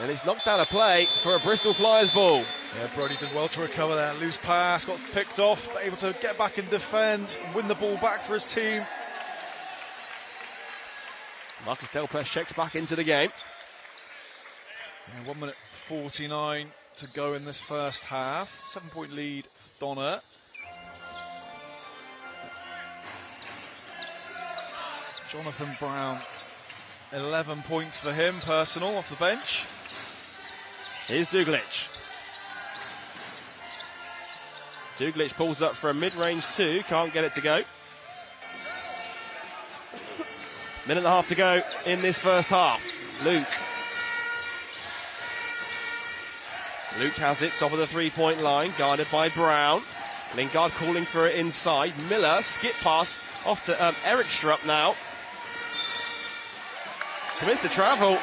And it's knocked out of play for a Bristol Flyers ball. Yeah, Brody did well to recover that loose pass, got picked off, but able to get back and defend, and win the ball back for his team. Marcus Delpech checks back into the game. Yeah, 1 minute 49 to go in this first half. 7-point lead, Donar. Jonathan Brown, 11 points for him, personal, off the bench. Here's Duglic. Duglic pulls up for a mid-range 2, can't get it to go. Minute and a half to go in this first half. Luke has it, top of the three-point line, guarded by Brown. Lingard calling for it inside. Miller, skip pass off to Eric Strupp now. Commits the travel.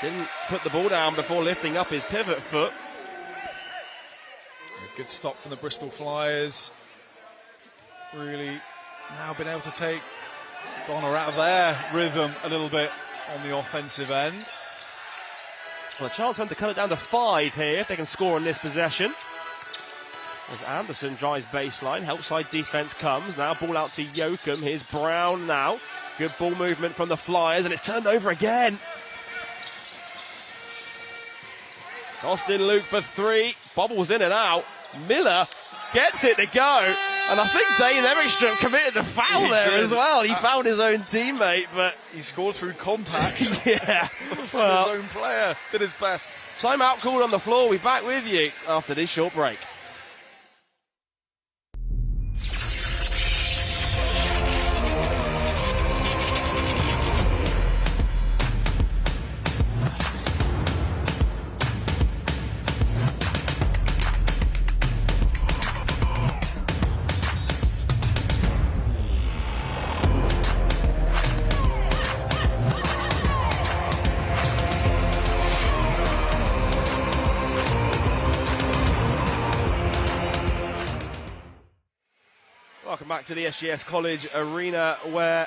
Didn't put the ball down before lifting up his pivot foot. A good stop from the Bristol Flyers. Really now been able to take Donar out of their rhythm a little bit on the offensive end. Well, a chance for them to cut it down to 5 here if they can score on this possession. As Anderson drives baseline, help side defence comes. Now ball out to Joachim. Here's Brown now. Good ball movement from the Flyers, and it's turned over again. Austin Luke for 3. Bobbles in and out. Miller gets it to go. And I think Dane Erikström committed the foul there as well. He found his own teammate, but he scored through contact. Yeah. Well, his own player did his best. Timeout called on the floor. We're back with you after this short break. Welcome back to the SGS College Arena, where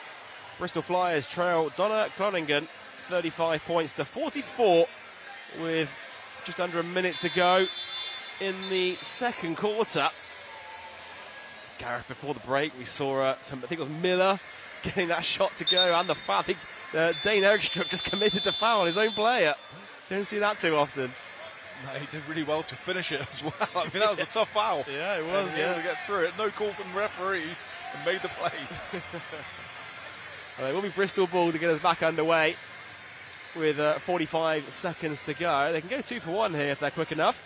Bristol Flyers trail Donar Groningen 35 points to 44 with just under a minute to go in the second quarter. Gareth, before the break, we saw, I think it was Miller getting that shot to go, and the foul. I think Dane Erikström just committed the foul on his own player. Don't see that too often. No, he did really well to finish it as well. I mean, that was a tough foul. Yeah, it was. Yeah, to get through it. No call from the referee and made the play. Well, it will be Bristol ball to get us back underway with 45 seconds to go. They can go 2 for 1 here if they're quick enough.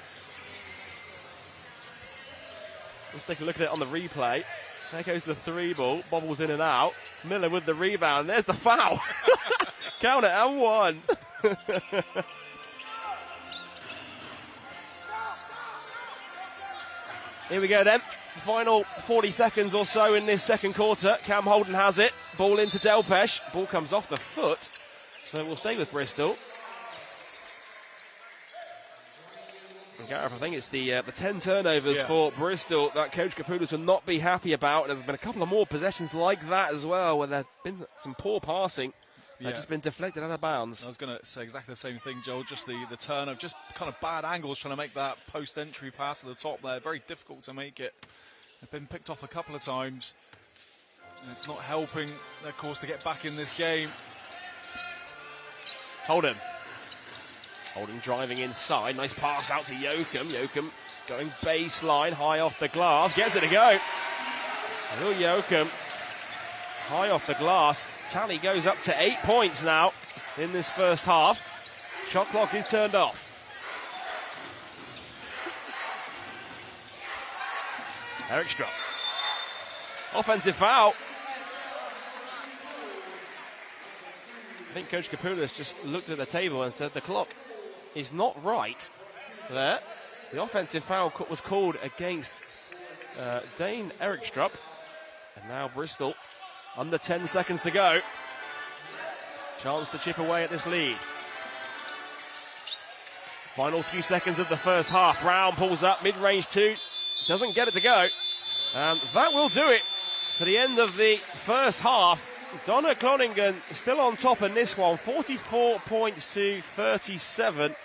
Let's take a look at it on the replay. There goes the 3 ball. Bobbles in and out. Miller with the rebound. There's the foul. Count it, and 1. Here we go then. Final 40 seconds or so in this second quarter. Cam Holden has it. Ball into Delpesh. Ball comes off the foot. So we'll stay with Bristol. And Gareth, I think it's the 10 turnovers for Bristol that Coach Kapoulis will not be happy about. There's been a couple of more possessions like that as well, where there's been some poor passing. Just been deflected out of bounds. I was going to say exactly the same thing, Joel. Just the turn of just kind of bad angles trying to make that post-entry pass to the top there. Very difficult to make it. They've been picked off a couple of times. And it's not helping their course to get back in this game. Holden driving inside. Nice pass out to Joachim. Joachim going baseline, high off the glass. Gets it to go. Little Joachim. High off the glass. Tally goes up to 8 points now in this first half. Shot clock is turned off. Erikström. Offensive foul. I think Coach Kapoulis just looked at the table and said the clock is not right there. The offensive foul was called against Dane Erikström. And now Bristol under 10 seconds to go. Chance to chip away at this lead. Final few seconds of the first half. Brown pulls up, mid-range 2. Doesn't get it to go. And that will do it for the end of the first half. Donar Groningen still on top in this one. 44 points to 37.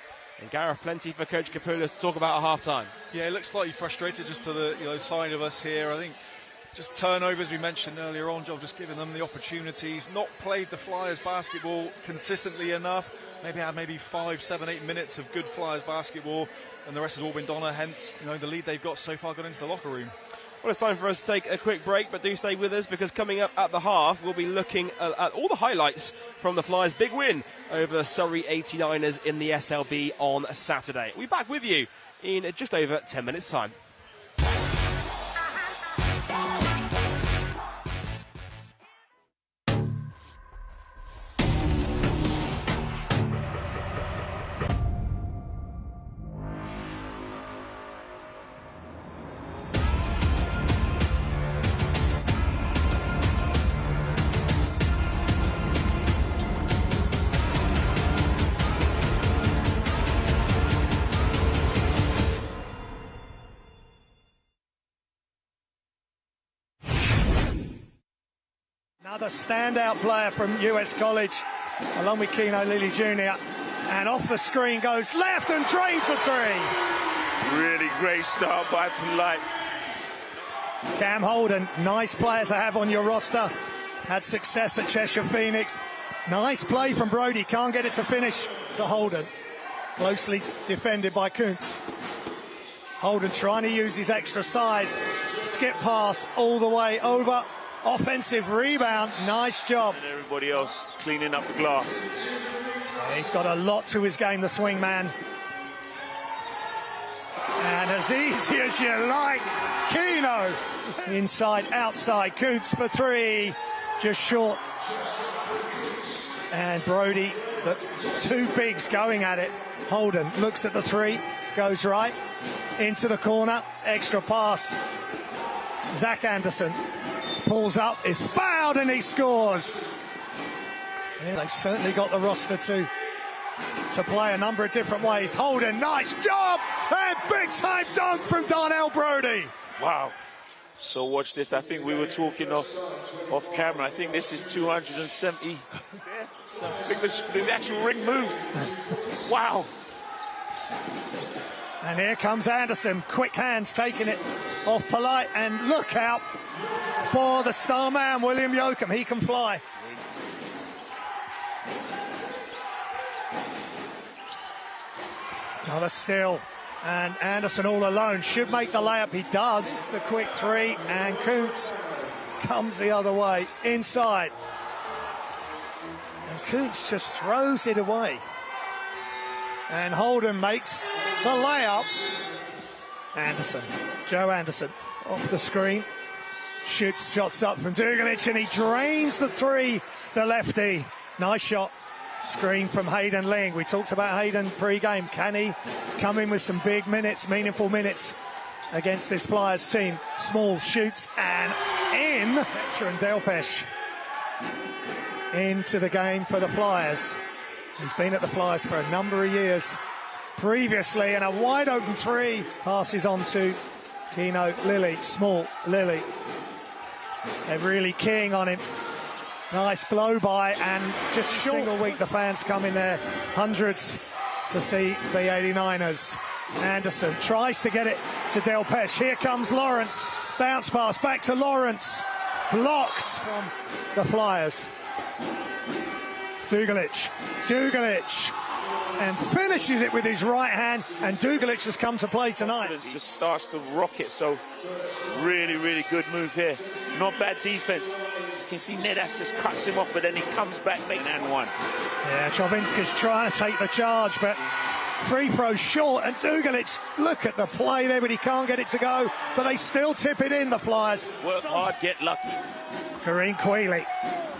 And Gareth, plenty for Coach Kapoulis to talk about at half-time. Yeah, he looks slightly frustrated just to the side of us here. I think just turnovers we mentioned earlier on, Joel, just giving them the opportunities. Not played the Flyers basketball consistently enough. Maybe had 5, 7, 8 minutes of good Flyers basketball, and the rest has all been Donar. Hence, the lead they've got so far got into the locker room. Well, it's time for us to take a quick break, but do stay with us, because coming up at the half, we'll be looking at all the highlights from the Flyers' big win over the Surrey 89ers in the SLB on Saturday. We'll be back with you in just over 10 minutes' time. Another standout player from US College, along with Keno Lilly Jr. And off the screen goes left and drains the three. Really great start by Polite. Cam Holden, nice player to have on your roster. Had success at Cheshire Phoenix. Nice play from Brody, can't get it to finish to Holden. Closely defended by Kuntz. Holden trying to use his extra size. Skip pass all the way over. Offensive rebound, nice job. And everybody else cleaning up the glass. Yeah, he's got a lot to his game, the swing man. And as easy as you like, Keno. Inside, outside, Kuntz for three. Just short. And Brody, the two bigs going at it. Holden looks at the three, goes right. Into the corner, extra pass. Zach Anderson pulls up, is fouled, and he scores. Yeah, they've certainly got the roster to play a number of different ways. Holden, nice job, and big time dunk from Darnell Brody. Wow. So watch this. I think we were talking off camera. I think this is 270. Yeah, so I think the actual ring moved. Wow. And here comes Anderson, quick hands taking it off Polite, and look out for the star man, William Yoakum. He can fly. Another steal, and Anderson all alone should make the layup. He does. The quick three, and Kuntz comes the other way inside, and Kuntz just throws it away. And Holden makes the layup. Anderson, Joe Anderson, off the screen, shoots shots up from Dugalich, and he drains the three, the lefty. Nice shot. Screen from Hayden Ling. We talked about Hayden pre-game. Can he come in with some big minutes, meaningful minutes against this Flyers team? Small shoots and in. Veteran Delpesh into the game for the Flyers. He's been at the Flyers for a number of years previously, and a wide open three passes on to Keno Lilly. Small Lilly. They're really keying on him. Nice blow by, and just short. Single week the fans come in there, hundreds, to see the 89ers. Anderson tries to get it to Delpesh. Here comes Lawrence. Bounce pass back to Lawrence. Blocked from the Flyers. Dugalich, and finishes it with his right hand, and Dugalich has come to play tonight. It just starts to rocket, so really, really good move here. Not bad defense. You can see Nedas just cuts him off, but then he comes back, makes and one. Yeah, Chobinski's trying to take the charge, but free throw short, and Dugalich, look at the play there, but he can't get it to go, but they still tip it in, the Flyers. Work hard, get lucky. Kareem Quealy,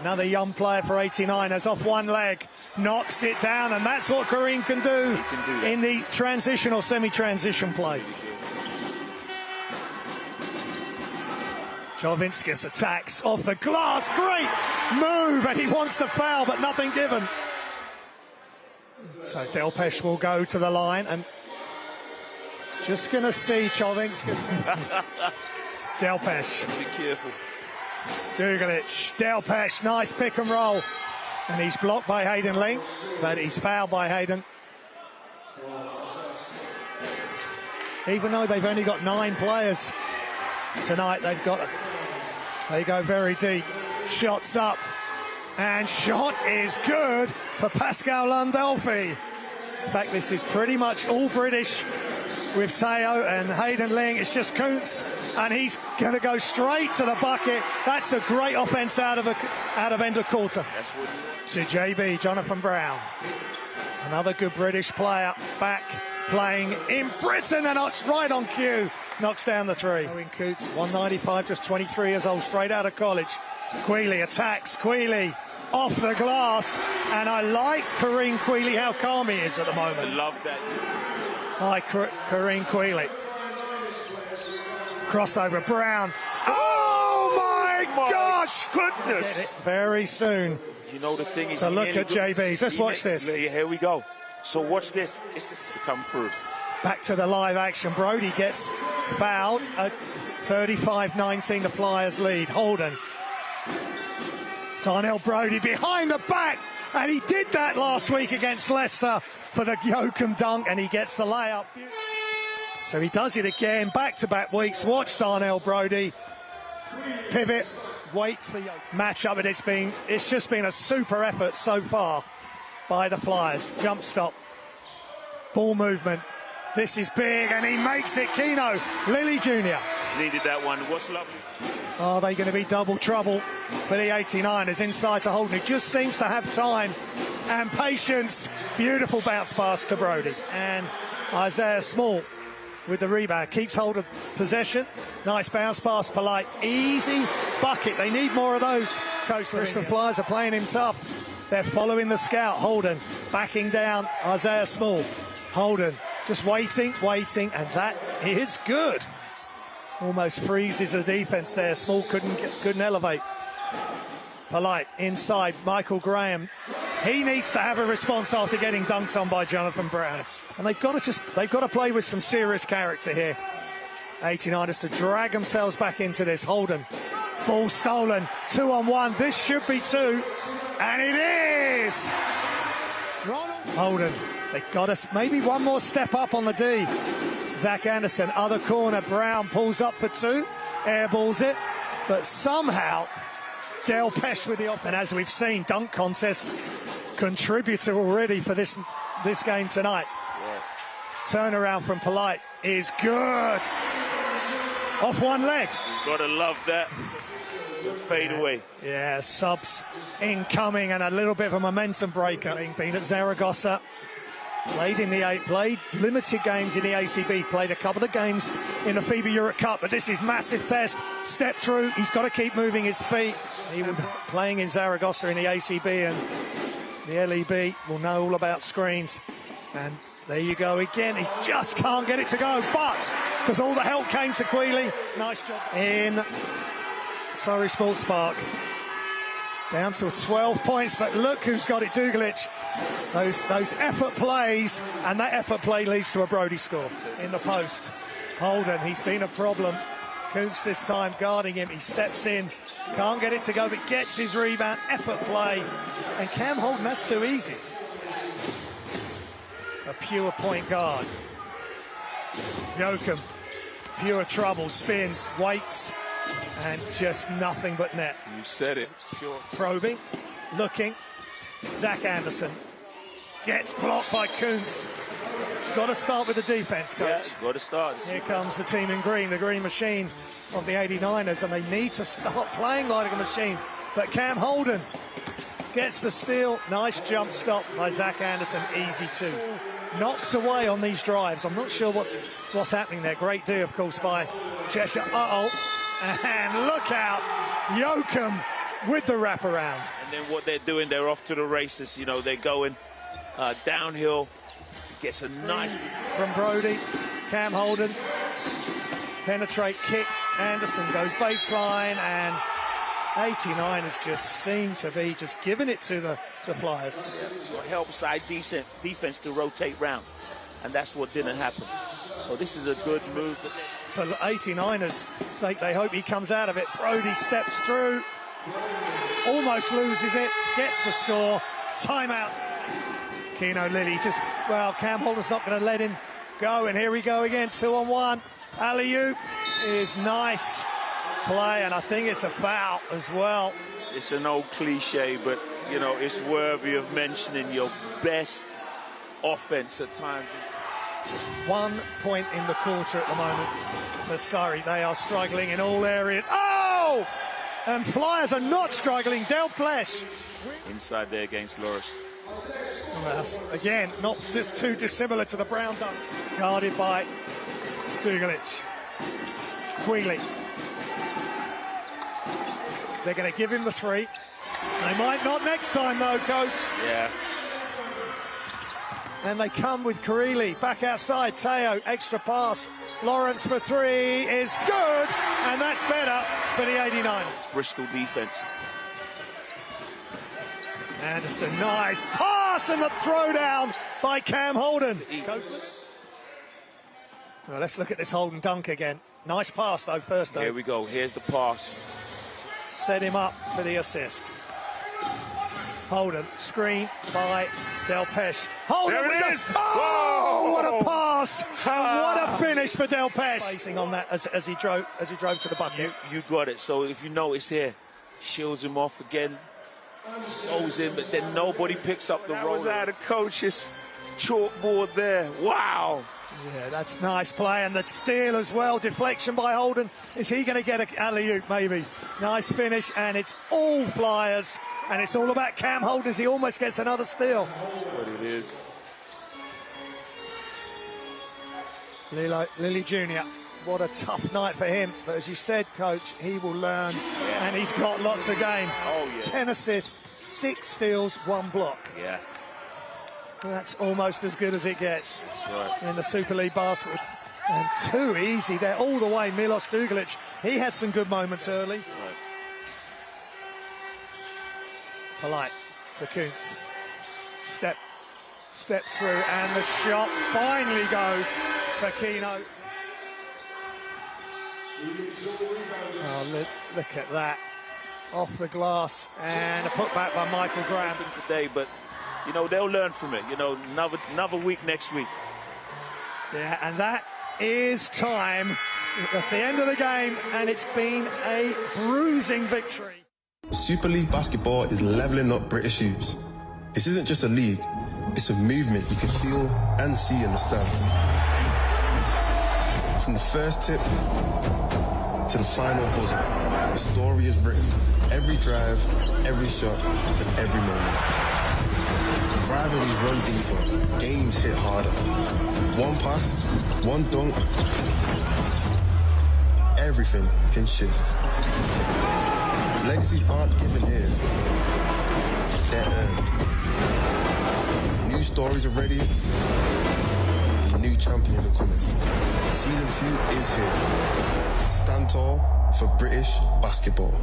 another young player for 89ers, off one leg, knocks it down, and that's what Kareem can do in the transition or semi-transition play. Jovinskis attacks off the glass, great move, and he wants to foul, but nothing given. So Delpesh will go to the line, and just going to see Jovinskis. Delpesh. Be careful. Dugalich, Delpesh, nice pick and roll. And he's blocked by Hayden Ling, but he's fouled by Hayden. Even though they've only got 9 players tonight, they go very deep. Shots up, and shot is good for Pascal Landolfi. In fact, this is pretty much all British with Teo and Hayden Ling. It's just Kuntz, and he's going to go straight to the bucket. That's a great offense out of end of quarter. To JB, Jonathan Brown. Another good British player back playing in Britain, and it's right on cue. Knocks down the three. Owen Coots, 195, just 23 years old, straight out of college. Quealy attacks. Quealy off the glass, and I like Kareem Quealy, how calm he is at the moment. I love that. Hi, Kareem Quealy. Crossover, Brown. Oh my gosh! Goodness! Get it very soon. You know the thing is. So look at JB's. Let's watch this. Here we go. So watch this. It's this to come through. Back to the live action. Brody gets fouled at 35-19. The Flyers lead. Holden Darnell Brodie behind the back, and he did that last week against Leicester for the Yoakum dunk, and he gets the layup. So he does it again, back-to-back weeks. Watch Darnell Brodie pivot, waits for Yoakum matchup, and it's just been a super effort so far by the Flyers. Jump stop, ball movement. This is big, and he makes it. Keno Lilly Jr. Needed that one. What's lovely? Are they going to be double trouble for the 89ers? Inside to Holden, who just seems to have time and patience. Beautiful bounce pass to Brodie. And Isaiah Small with the rebound. Keeps hold of possession. Nice bounce pass, Polite. Easy bucket. They need more of those. Coach, the Bristol Flyers are playing him tough. They're following the scout. Holden backing down. Isaiah Small. Holden just waiting, and that is good. Almost freezes the defense there. Small couldn't elevate. Polite inside. Michael Graham. He needs to have a response after getting dunked on by Jonathan Brown. And they've got to play with some serious character here. 89ers to drag themselves back into this. Holden. Ball stolen. 2-on-1. This should be 2. And it is! Holden. They've got us maybe one more step up on the D. Zach Anderson, other corner. Brown pulls up for 2. Airballs it. But somehow, Del Pesh with the offense. And as we've seen, dunk contest contributor already for this game tonight. Yeah. Turnaround from Polite is good. Off one leg. Gotta love that. Fade away. Yeah, subs incoming and a little bit of a momentum breaker. Being at Zaragoza. Played limited games in the ACB, played a couple of games in the FIBA Europe Cup, but this is massive test. Step through, he's got to keep moving his feet. He was playing in Zaragoza in the ACB, and the LEB will know all about screens. And there you go again, he just can't get it to go, but because all the help came to Quealy. Nice job in Surrey Sports Park. Down to 12 points, but look who's got it, Duglic. Those effort plays, and that effort play leads to a Brodie score in the post. Holden, he's been a problem. Kuntz this time guarding him. He steps in, can't get it to go, but gets his rebound. Effort play. And Cam Holden, that's too easy. A pure point guard. Yoakum, pure trouble, spins, waits, and just nothing but net. You said it. Pure. Probing, looking. Zach Anderson gets blocked by Kuntz. Got to start with the defense, Coach. Yeah, got to start. Here comes the team in green, the green machine of the 89ers, and they need to start playing like a machine. But Cam Holden gets the steal. Nice jump stop by Zach Anderson. Easy 2. Knocked away on these drives. I'm not sure what's happening there. Great D, of course, by Cheshire. And look out, Yoakum with the wraparound. And then what they're doing, they're off to the races. You know, they're going downhill. Gets a nice from Brodie. Cam Holden. Penetrate kick. Anderson goes baseline, and 89ers just seem to be just giving it to the Flyers. Yeah. Help side decent defense to rotate round, and that's what didn't happen. So this is a good move. For the 89ers' sake, they hope he comes out of it. Brodie steps through. Almost loses it, gets the score. Timeout. Keno Lilly Cam Holden's not going to let him go, and here we go again, 2-on-1. Alley-oop is nice play, and I think it's a foul as well. It's an old cliche, but, you know, it's worthy of mentioning. Your best offense at times. Just 1 point in the quarter at the moment for Surrey. They are struggling in all areas. Oh! And Flyers are not struggling. Del Plesh. Inside there against Loris. Again, not just too dissimilar to the Brown dunk. Guarded by Duglic. Quealy. They're going to give him the 3. They might not next time, though, Coach. Yeah. And they come with Kareeli back outside. Teo, extra pass. Lawrence for 3 is good, and that's better for the 89ers. Bristol defense. Anderson, nice pass, and the throwdown by Cam Holden. Well, let's look at this Holden dunk again. Nice pass, though, first. Here we go. Here's the pass. Set him up for the assist. Holden, screen by Del Pesh. Holden, There it is! Oh, what a pass! Ah. What a finish for Del Pesh! Facing on that as he drove to the bucket. You got it. So if you notice here, shields him off again, goes in, but then nobody picks up the roll. That was out of coach's chalkboard there. Wow! Yeah, that's nice play, and the steal as well. Deflection by Holden. Is he going to get an alley-oop? Maybe. Nice finish, and it's all Flyers, and it's all about Cam Holden as he almost gets another steal. That's what it is. Lilly Jr., what a tough night for him. But as you said, Coach, he will learn, and he's got lots of games. Oh, yeah. 10 assists, 6 steals, 1 block. Yeah. That's almost as good as it gets. That's right. In the Super League basketball. And too easy there, all the way. Milos Duglic, he had some good moments early. Right. Polite to Kuntz. Step through, and the shot finally goes for Keno. Oh, look at that. Off the glass, and a putback by Michael Graham. Today, but you know, they'll learn from it. You know, another week next week. Yeah, and that is time. That's the end of the game, and it's been a bruising victory. Super League basketball is levelling up British youths. This isn't just a league, it's a movement you can feel and see in the stands. From the first tip to the final buzzer, the story is written. Every drive, every shot, and every moment. Rivalries run deeper, games hit harder. One pass, one dunk, everything can shift. Legacies aren't given here, they're earned. New stories are ready, and new champions are coming. Season 2 is here. Stand tall for British basketball.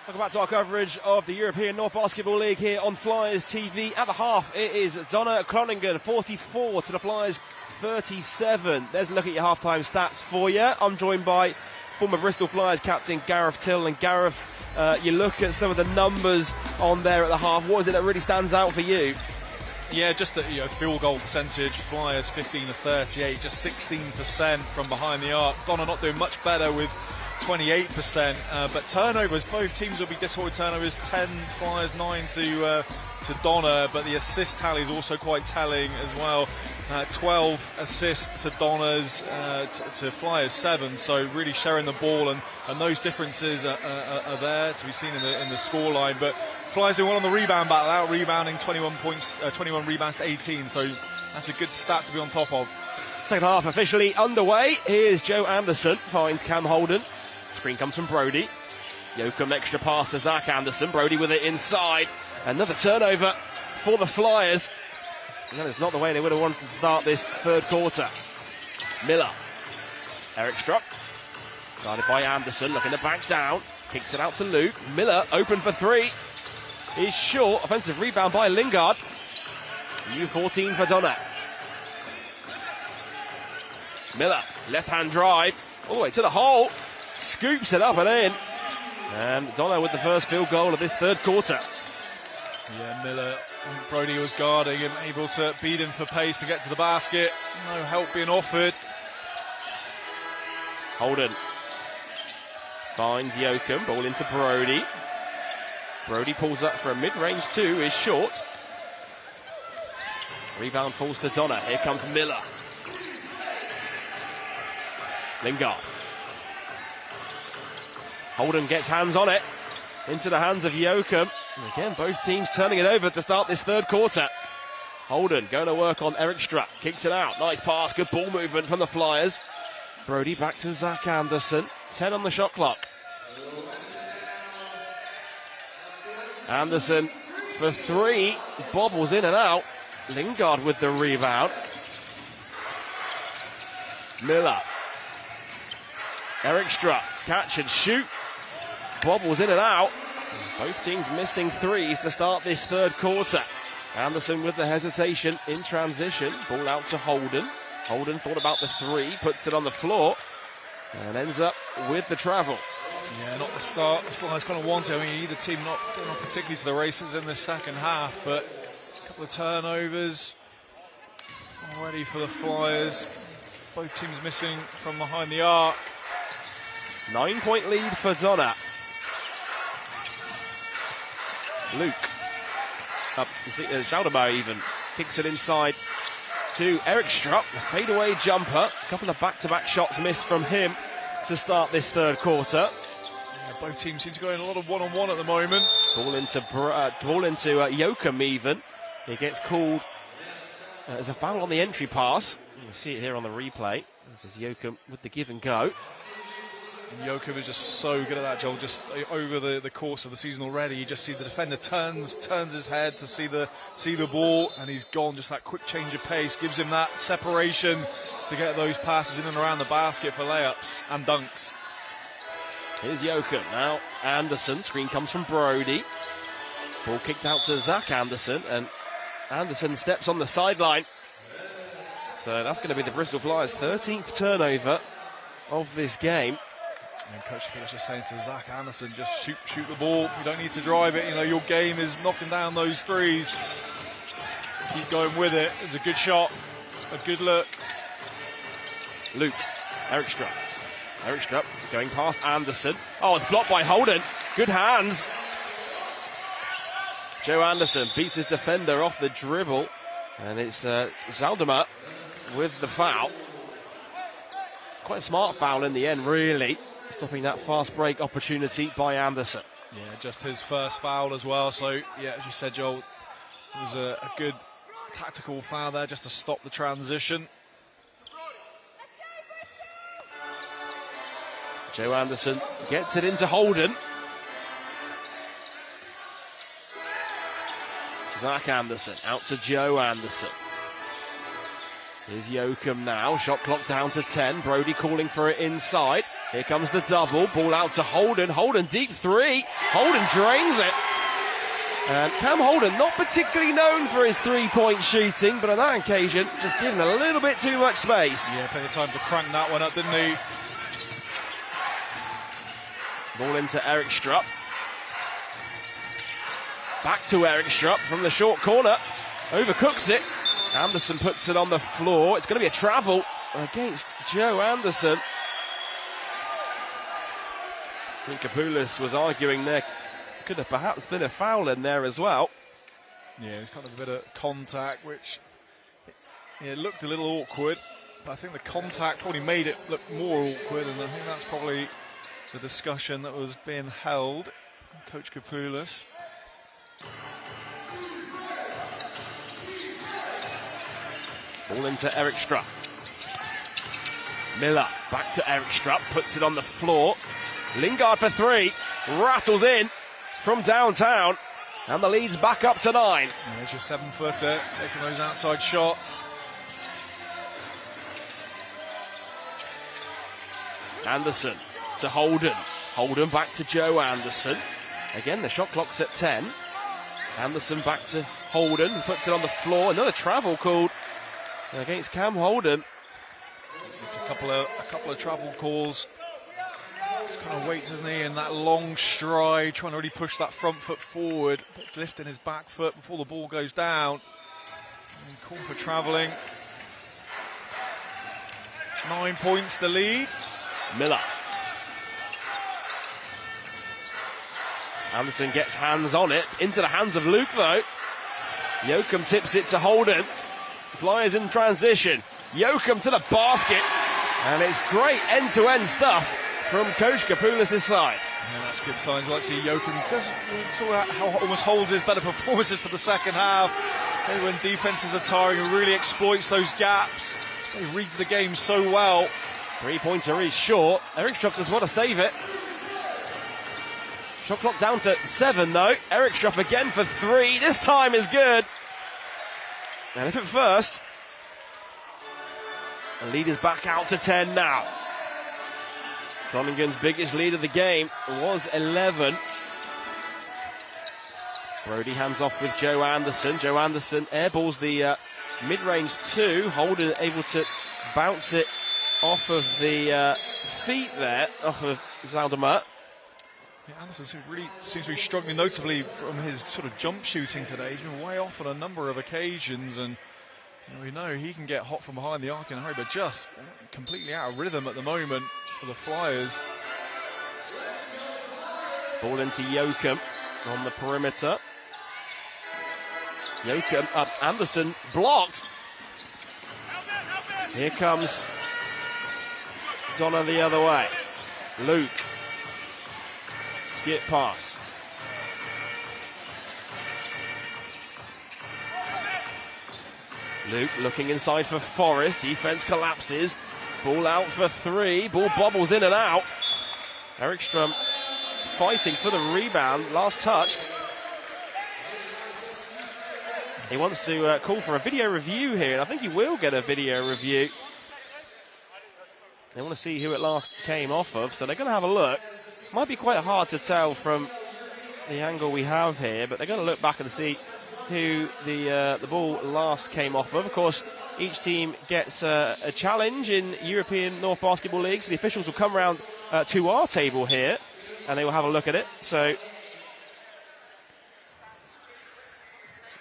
Welcome back to our coverage of the European North Basketball League here on Flyers TV. At the half, it is Donar Groningen 44 to the Flyers 37. There's a look at your halftime stats for you. I'm joined by former Bristol Flyers captain Gareth Till. And Gareth, you look at some of the numbers on there at the half. What is it that really stands out for you? Yeah, just the field goal percentage. Flyers 15 to 38, just 16% from behind the arc. Donar not doing much better with 28%, but turnovers, both teams will be disappointed. Turnovers 10 Flyers, 9 to Donar, but the assist tally is also quite telling as well. 12 assists to Donar's, to Flyers 7, so really sharing the ball, and those differences are there to be seen in the scoreline. But Flyers doing well on the rebound battle, out rebounding 21 rebounds to 18, so that's a good stat to be on top of. Second half officially underway. Here's Joe Anderson, finds Cam Holden. Screen comes from Brody. Joachim extra pass to Zach Anderson. Brody with it inside. Another turnover for the Flyers. And that is not the way they would have wanted to start this third quarter. Miller. Eric Struck. Guarded by Anderson, looking to back down. Kicks it out to Luke. Miller open for 3. He's short. Offensive rebound by Lingard. U14 for Donar. Miller, left-hand drive. All the way to the hole. Scoops it up and in. And Donar with the first field goal of this third quarter. Yeah, Miller, Brody was guarding him, able to beat him for pace and get to the basket. No help being offered. Holden finds Joachim, ball into Brody. Brody pulls up for a mid-range 2, is short. Rebound falls to Donar. Here comes Miller. Lingard. Holden gets hands on it. Into the hands of Joachim. And again, both teams turning it over to start this third quarter. Holden going to work on Eric Struck. Kicks it out. Nice pass. Good ball movement from the Flyers. Brody back to Zach Anderson. 10 on the shot clock. Anderson for 3. Bobbles in and out. Lingard with the rebound. Miller. Eric Struck. Catch and shoot. Bobbles in and out. Both teams missing 3s to start this third quarter. Anderson with the hesitation in transition. Ball out to Holden. Holden thought about the 3, puts it on the floor. And ends up with the travel. Yeah, not the start the Flyers kind of wanted. I mean, either team not going on particularly to the races in the second half, but a couple of turnovers already for the Flyers. Both teams missing from behind the arc. 9-point lead for Donar. Luke. Up, Donar even kicks it inside to Eric Strupp. A fadeaway jumper. A couple of back-to-back shots missed from him to start this third quarter. Yeah, both teams seem to go in a lot of one-on-one at the moment. Ball into Joachim even. He gets called as a foul on the entry pass. You can see it here on the replay. This is Joachim with the give and go. And Joachim is just so good at that, Joel. Just over the course of the season already, you just see the defender turns his head to see the ball, and he's gone. Just that quick change of pace gives him that separation to get those passes in and around the basket for layups and dunks. Here's Joachim now. Anderson. Screen comes from Brody. Ball kicked out to Zach Anderson, and Anderson steps on the sideline. So that's going to be the Bristol Flyers' 13th turnover of this game. And Coach was just saying to Zach Anderson, just shoot the ball. You don't need to drive it. You know, your game is knocking down those threes. Keep going with it. It's a good shot, a good look. Luke, Eric Strupp. Eric Strupp going past Anderson. Oh, it's blocked by Holden. Good hands. Joe Anderson beats his defender off the dribble. And it's Zaldemar with the foul. Quite a smart foul in the end, really. Stopping that fast break opportunity by Anderson. Yeah, just his first foul as well. So, yeah, as you said, Joel, it was a good tactical foul there just to stop the transition. Joe Anderson gets it into Holden. Zach Anderson out to Joe Anderson. Here's Joachim now. Shot clock down to 10. Brody calling for it inside. Here comes the double. Ball out to Holden. Holden deep three. Holden drains it. And Cam Holden, not particularly known for his three-point shooting, but on that occasion, just given a little bit too much space. Yeah, plenty of time to crank that one up, didn't he? Ball into Eric Strupp. Back to Eric Strupp from the short corner. Overcooks it. Anderson puts it on the floor. It's going to be a travel against Joe Anderson. I think Kapoulis was arguing there could have perhaps been a foul in there as well. Yeah, it's kind of a bit of contact, which it looked a little awkward, but I think the contact probably made it look more awkward, and I think that's probably the discussion that was being held. Coach Kapoulis. Ball into Eric Strupp. Miller back to Eric Strupp, puts it on the floor. Lingard for three, rattles in from downtown, and the lead's back up to 9. There's your 7-footer, taking those outside shots. Anderson to Holden. Holden back to Joe Anderson. Again, the shot clock's at 10. Anderson back to Holden, puts it on the floor. Another travel called against Cam Holden. It's a couple of travel calls. Just kind of waits, isn't he, in that long stride, trying to really push that front foot forward, lifting his back foot before the ball goes down. And call for travelling. 9 points the lead. Miller. Anderson gets hands on it, into the hands of Luke though. Joachim tips it to Holden. Flyers in transition. Joachim to the basket. And it's great end-to-end stuff from Coach Kapoulis' side. Yeah, that's good signs. Like to see Joachim does how almost holds his better performances for the second half. Maybe when defenses are tiring and really exploits those gaps. So he reads the game so well. Three-pointer is short. Eric Strupp does want to save it. Shot clock down to 7 though. Eric Strupp again for 3. This time is good. And if at first, the lead is back out to 10 now. Groningen's biggest lead of the game was 11. Brody hands off with Joe Anderson. Joe Anderson airballs the mid-range 2. Holden able to bounce it off of the feet there off of Zaldimaer. Yeah, Anderson really seems to be struggling notably from his sort of jump shooting today. He's been way off on a number of occasions, and we know he can get hot from behind the arc in a hurry, but just completely out of rhythm at the moment for the Flyers. Ball into Joachim on the perimeter. Joachim up, Anderson's blocked. Here comes Donar the other way. Luke. Skip pass. Luke looking inside for Forrest. Defense collapses. Ball out for three. Ball bobbles in and out. Erikström fighting for the rebound. Last touched. He wants to call for a video review here, and I think he will get a video review. They want to see who it last came off of, so they're going to have a look. Might be quite hard to tell from the angle we have here, but they're going to look back and see who the ball last came off of. Of course, each team gets a challenge in European North Basketball League, so the officials will come round to our table here, and they will have a look at it. So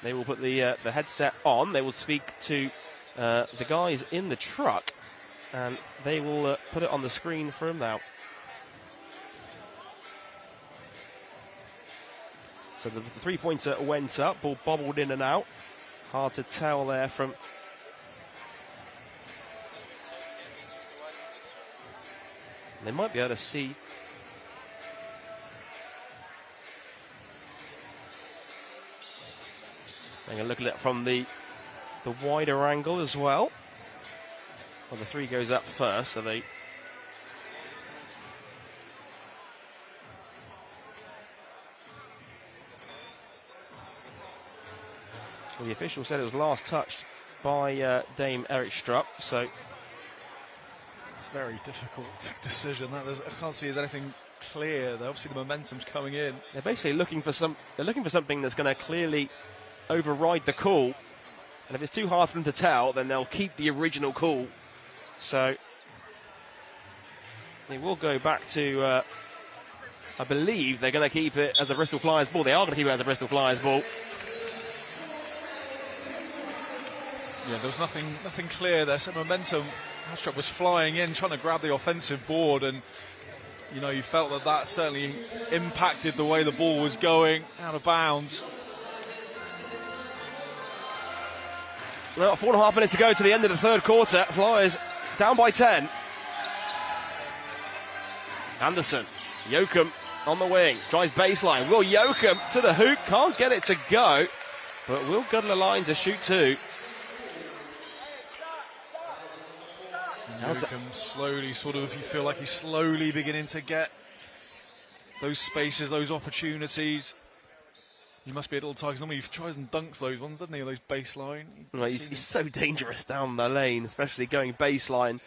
they will put the headset on. They will speak to the guys in the truck, and they will put it on the screen for them now. So the three-pointer went up, ball bobbled in and out. Hard to tell there from... They might be able to see... I'm going to look at it from the wider angle as well. Well, the three goes up first, so they... Well, the official said it was last touched by Dame Erikström, so... It's a very difficult decision. I can't see there's anything clear. Obviously the momentum's coming in. They're basically looking for something that's going to clearly override the call, and if it's too hard for them to tell, then they'll keep the original call. So they will go back to I believe they're going to keep it as a Bristol Flyers ball. They are going to keep it as a Bristol Flyers ball. Yeah, there was nothing clear there. So momentum, Erikström was flying in, trying to grab the offensive board, and you know, you felt that certainly impacted the way the ball was going out of bounds. Well, 4.5 minutes to go to the end of the third quarter. Flyers down by 10. Anderson, Joachim on the wing, tries baseline. Will Joachim to the hoop, can't get it to go, but will Gudler line to shoot two. Joachim slowly, you feel like he's slowly beginning to get those spaces, those opportunities. He must be a little tired. Normally he tries and dunks those ones, doesn't he? Those baseline. Well, he's so dangerous down the lane, especially going baseline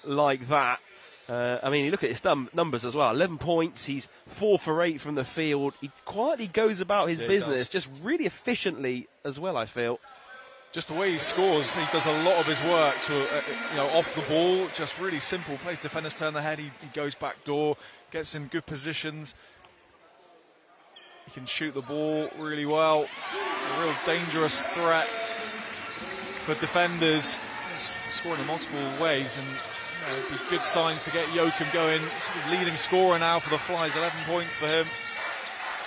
like that. I mean, you look at his numbers as well. 11 points. He's 4 for 8 from the field. He quietly goes about his business, just really efficiently as well, I feel. Just the way he scores, he does a lot of his work off the ball. Just really simple plays. Defenders turn their head. He goes back door, gets in good positions. He can shoot the ball really well. A real dangerous threat for defenders. He's scoring in multiple ways, and it'd be good signs to get Joachim going. Sort of leading scorer now for the Flyers. 11 points for him.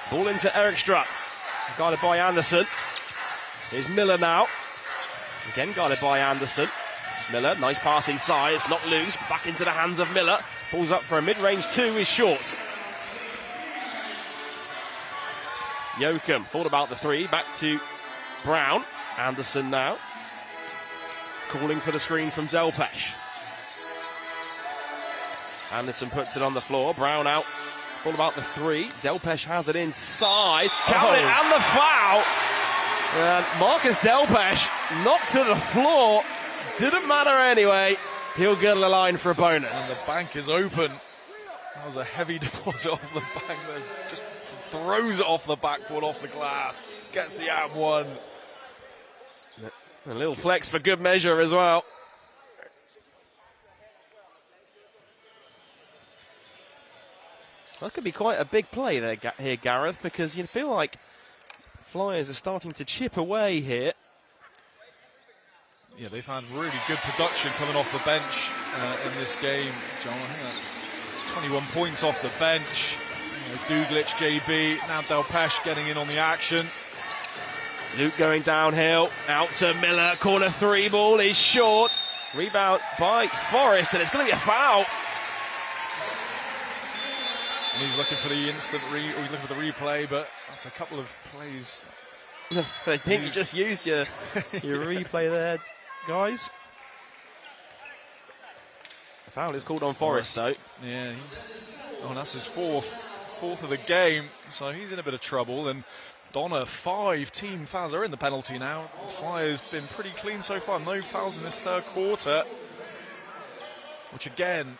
Ball into Erikström, guarded by Anderson. Here's Miller now. Again guarded by Anderson. Miller, nice pass inside. It's not loose. Back into the hands of Miller. Pulls up for a mid-range two. Is short. Joachim thought about the three, back to Brown. Anderson now calling for the screen from Delpesh. Anderson puts it on the floor. Brown out, thought about the three. Delpesh has it inside. Count it, and the foul. And Marcus Delpesh knocked to the floor. Didn't matter anyway. He'll get a line for a bonus. And the bank is open. That was a heavy deposit off the bank there. Just throws it off the backboard, off the glass, gets the and one. A little flex for good measure as well. That could be quite a big play there here, Gareth, because you feel like Flyers are starting to chip away here. Yeah, they've had really good production coming off the bench in this game, John. I think that's 21 points off the bench. Duglitch, JB, now Delpesh getting in on the action. Luke going downhill, out to Miller, corner 3 ball is short. Rebound by Forrest, and it's going to be a foul. And he's looking for the he's looking for the replay, but that's a couple of plays. I think you just used your replay there, guys. The foul is called on Forrest, though. Yeah, that's his fourth of the game, so he's in a bit of trouble. And Donar, 5 team fouls are in the penalty now. Flyers been pretty clean so far, no fouls in this third quarter, which again,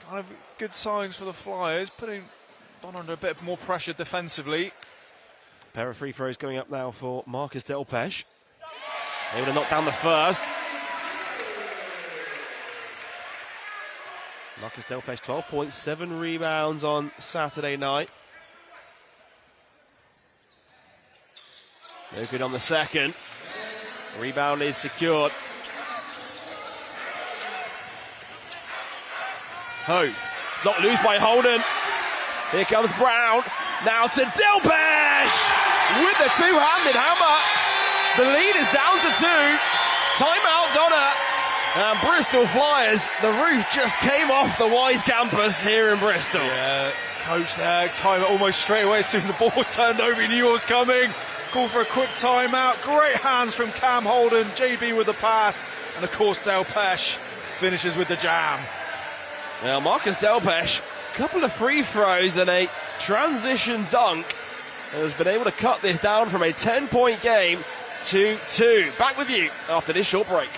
kind of good signs for the Flyers, putting Donar under a bit more pressure defensively. Pair of free throws going up now for Marcus Delpesh. Able to knock down the first. Marcus Delpesh, 12.7 rebounds on Saturday night. No good on the second. Rebound is secured. Hove, not loose by Holden. Here comes Brown. Now to Delpesh with the two-handed hammer. The lead is down to 2. Timeout, Donar. And Bristol Flyers, the roof just came off the Wise campus here in Bristol. Yeah, coach there, time it almost straight away as soon as the ball was turned over. He knew what was coming. Call for a quick timeout. Great hands from Cam Holden, JB with the pass, and of course Delpesh finishes with the jam. Now Marcus Delpesh, a couple of free throws and a transition dunk, has been able to cut this down from a 10-point game to 2. Back with you after this short break.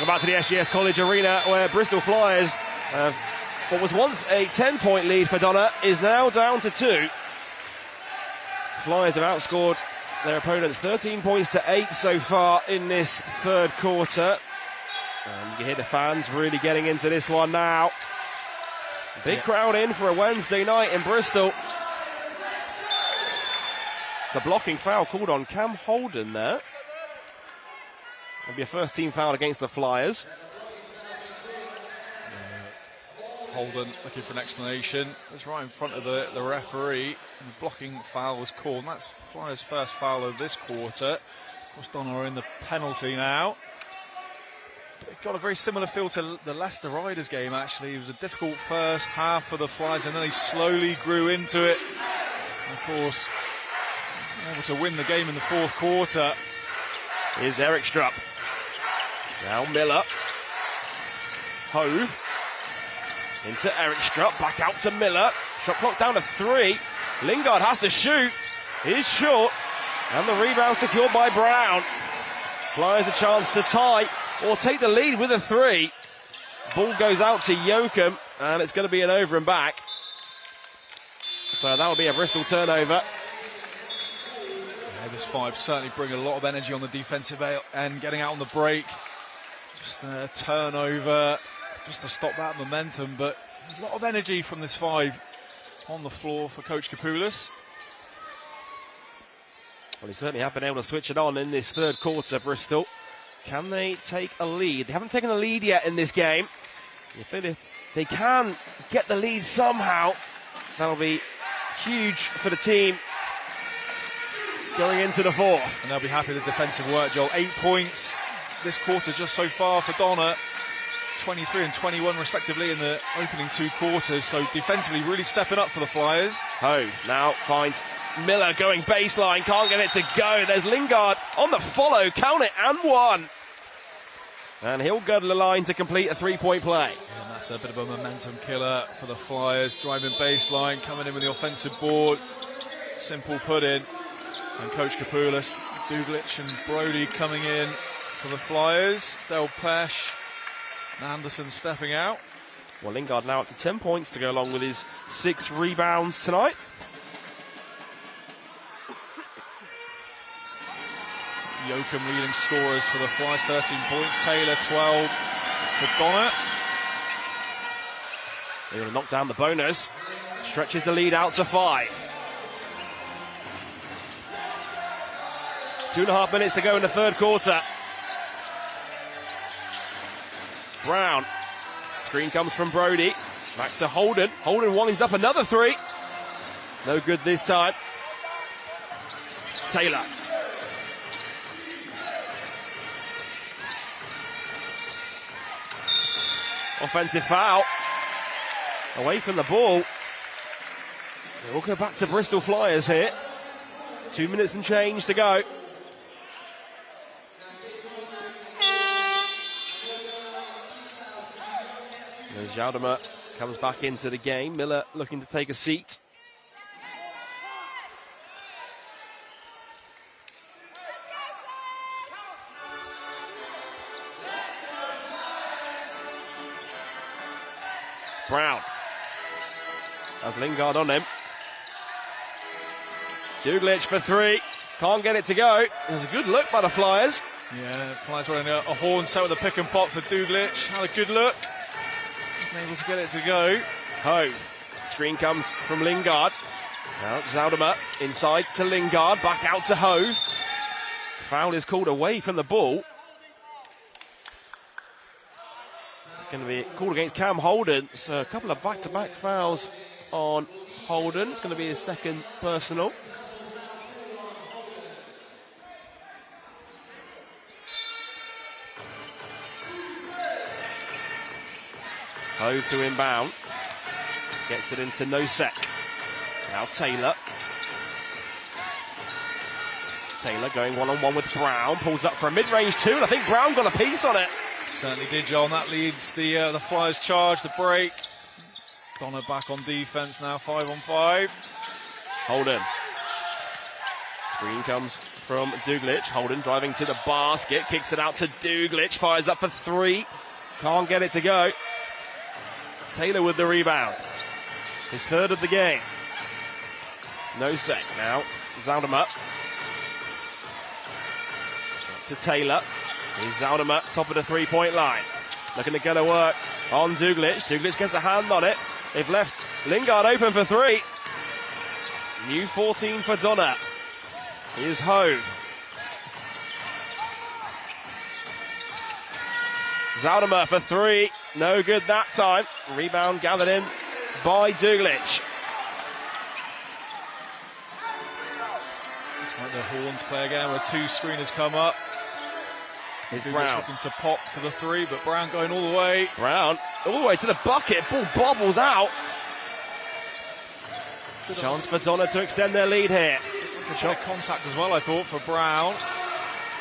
Back to the SGS College Arena, where Bristol Flyers, what was once a 10-point lead for Donar, is now down to 2. Flyers have outscored their opponents 13 points to 8 so far in this third quarter. And you can hear the fans really getting into this one now. Big crowd in for a Wednesday night in Bristol. It's a blocking foul called on Cam Holden there. It'll be a first-team foul against the Flyers. Holden looking for an explanation. It's right in front of the referee. And the blocking foul was called. And that's Flyers' first foul of this quarter. Of course, Donar in the penalty now. It got a very similar feel to the Leicester Riders game, actually. It was a difficult first half for the Flyers, and then they slowly grew into it. And of course, able to win the game in the fourth quarter. Here's Eric Strupp. Now Miller. Hove. Into Eric Strupp. Back out to Miller. Shot clock down to 3. Lingard has to shoot. He's short. And the rebound secured by Brown. Flyers a chance to tie or take the lead with a 3. Ball goes out to Yoakum, and it's going to be an over and back. So that will be a Bristol turnover. This 5 certainly bring a lot of energy on the defensive end, getting out on the break. Just a turnover, just to stop that momentum. But a lot of energy from this 5 on the floor for Coach Kapoulis. Well, they certainly have been able to switch it on in this third quarter, Bristol. Can they take a lead? They haven't taken a lead yet in this game. If they can get the lead somehow, that'll be huge for the team going into the fourth. And they'll be happy with the defensive work, Joel. 8 points this quarter just so far for Donar. 23 and 21 respectively in the opening 2 quarters. So defensively really stepping up for the Flyers. Hove now finds Miller going baseline. Can't get it to go. There's Lingard on the follow. Count it and 1. And he'll go to the line to complete a 3-point play. And That's a bit of a momentum killer for the Flyers. Driving baseline, coming in with the offensive board. Simple put in. And Coach Kapoulis, Duglic and Brody coming in for the Flyers. Del Pesh and Anderson stepping out. Well, Lingard now up to 10 points to go along with his 6 rebounds tonight. Joachim leading scorers for the Flyers, 13 points. Taylor, 12 for Donar. They're going to knock down the bonus. Stretches the lead out to 5. 2.5 minutes to go in the third quarter. Brown. Screen comes from Brody. Back to Holden. Holden winds up another 3. No good this time. Taylor. Offensive foul. Away from the ball. We'll go back to Bristol Flyers here. 2 minutes and change to go. As Jaudemer comes back into the game. Miller looking to take a seat. Brown has Lingard on him. Duglic for 3. Can't get it to go. There's a good look by the Flyers. Yeah, Flyers running a horn set with a pick and pop for Duglic. Had a good look. Wasn't able to get it to go. Hove. Screen comes from Lingard. Now Zaudemer inside to Lingard. Back out to Hove. Foul is called away from the ball. It's going to be called against Cam Holden. So a couple of back-to-back fouls on Holden. It's going to be his second personal. Hove to inbound. Gets it into Nosek. Now Taylor. Taylor going one-on-one with Brown. Pulls up for a mid-range 2. And I think Brown got a piece on it. Certainly did, John. That leads the Flyers charge, the break. Donar back on defense now, 5-on-5. Holden. Screen comes from Duglic. Holden driving to the basket. Kicks it out to Duglic. Fires up for 3. Can't get it to go. Taylor with the rebound. His third of the game. Nosek now. Zaudemer. To Taylor. Here's Zaudemer, top of the three-point line. Looking to get to work on Duglic. Duglic gets a hand on it. They've left Lingard open for 3. New 14 for Donar. Here's Hove. Zaudemer for 3. No good that time. Rebound gathered in by Duglic. Looks like the Horns play again where 2 screeners come up. Here's Duglic Brown. looking to pop to the 3, but Brown going all the way. Brown all the way to the bucket. Ball bobbles out. Chance for Donar to extend their lead here. Shot contact as well, I thought, for Brown.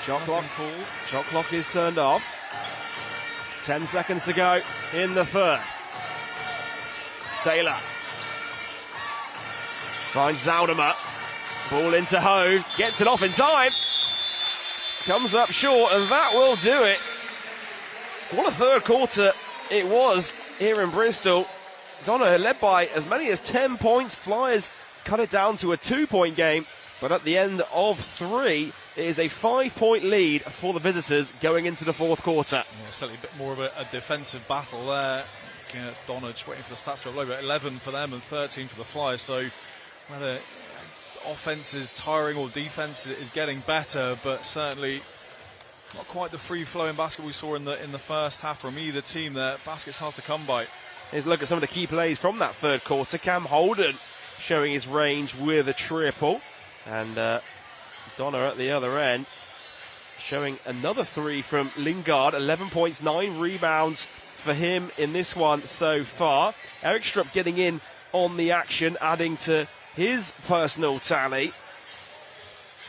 Shot clock. Called. Shot clock is turned off. 10 seconds to go in the third. Taylor finds Zaudemer. Ball into Hove. Gets it off in time. Comes up short, and that will do it. What a third quarter it was here in Bristol. Donar led by as many as 10 points. Flyers cut it down to a 2-point game, but at the end of 3, it is a 5-point lead for the visitors going into the fourth quarter. Yeah, certainly a bit more of a defensive battle there. Donar just waiting for the stats to upload, but 11 for them and 13 for the Flyers. So whether offense is tiring or defense is getting better, but certainly not quite the free-flowing basket we saw in the first half from either team there. Basket's hard to come by. Here's a look at some of the key plays from that third quarter. Cam Holden showing his range with a triple. And Donar at the other end showing another 3 from Lingard. 11 points, 9 rebounds for him in this one so far. Eric Strupp getting in on the action, adding to his personal tally.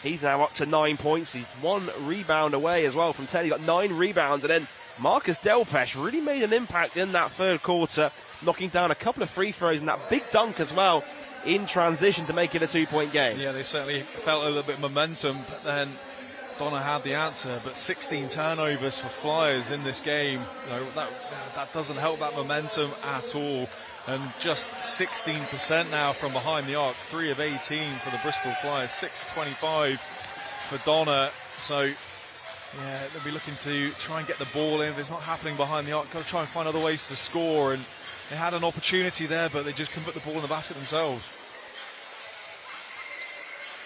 He's now up to 9 points. He's 1 rebound away as well from 10. He got 9 rebounds, and then Marcus Delpesh really made an impact in that third quarter, knocking down a couple of free throws and that big dunk as well in transition to make it a 2-point game. Yeah, they certainly felt a little bit of momentum, but then Donar had the answer. But 16 turnovers for Flyers in this game, that doesn't help that momentum at all. And just 16% now from behind the arc, 3 of 18 for the Bristol Flyers, 6-25 for Donar. So, yeah, they'll be looking to try and get the ball in. If it's not happening behind the arc, got to try and find other ways to score. And they had an opportunity there, but they just couldn't put the ball in the basket themselves.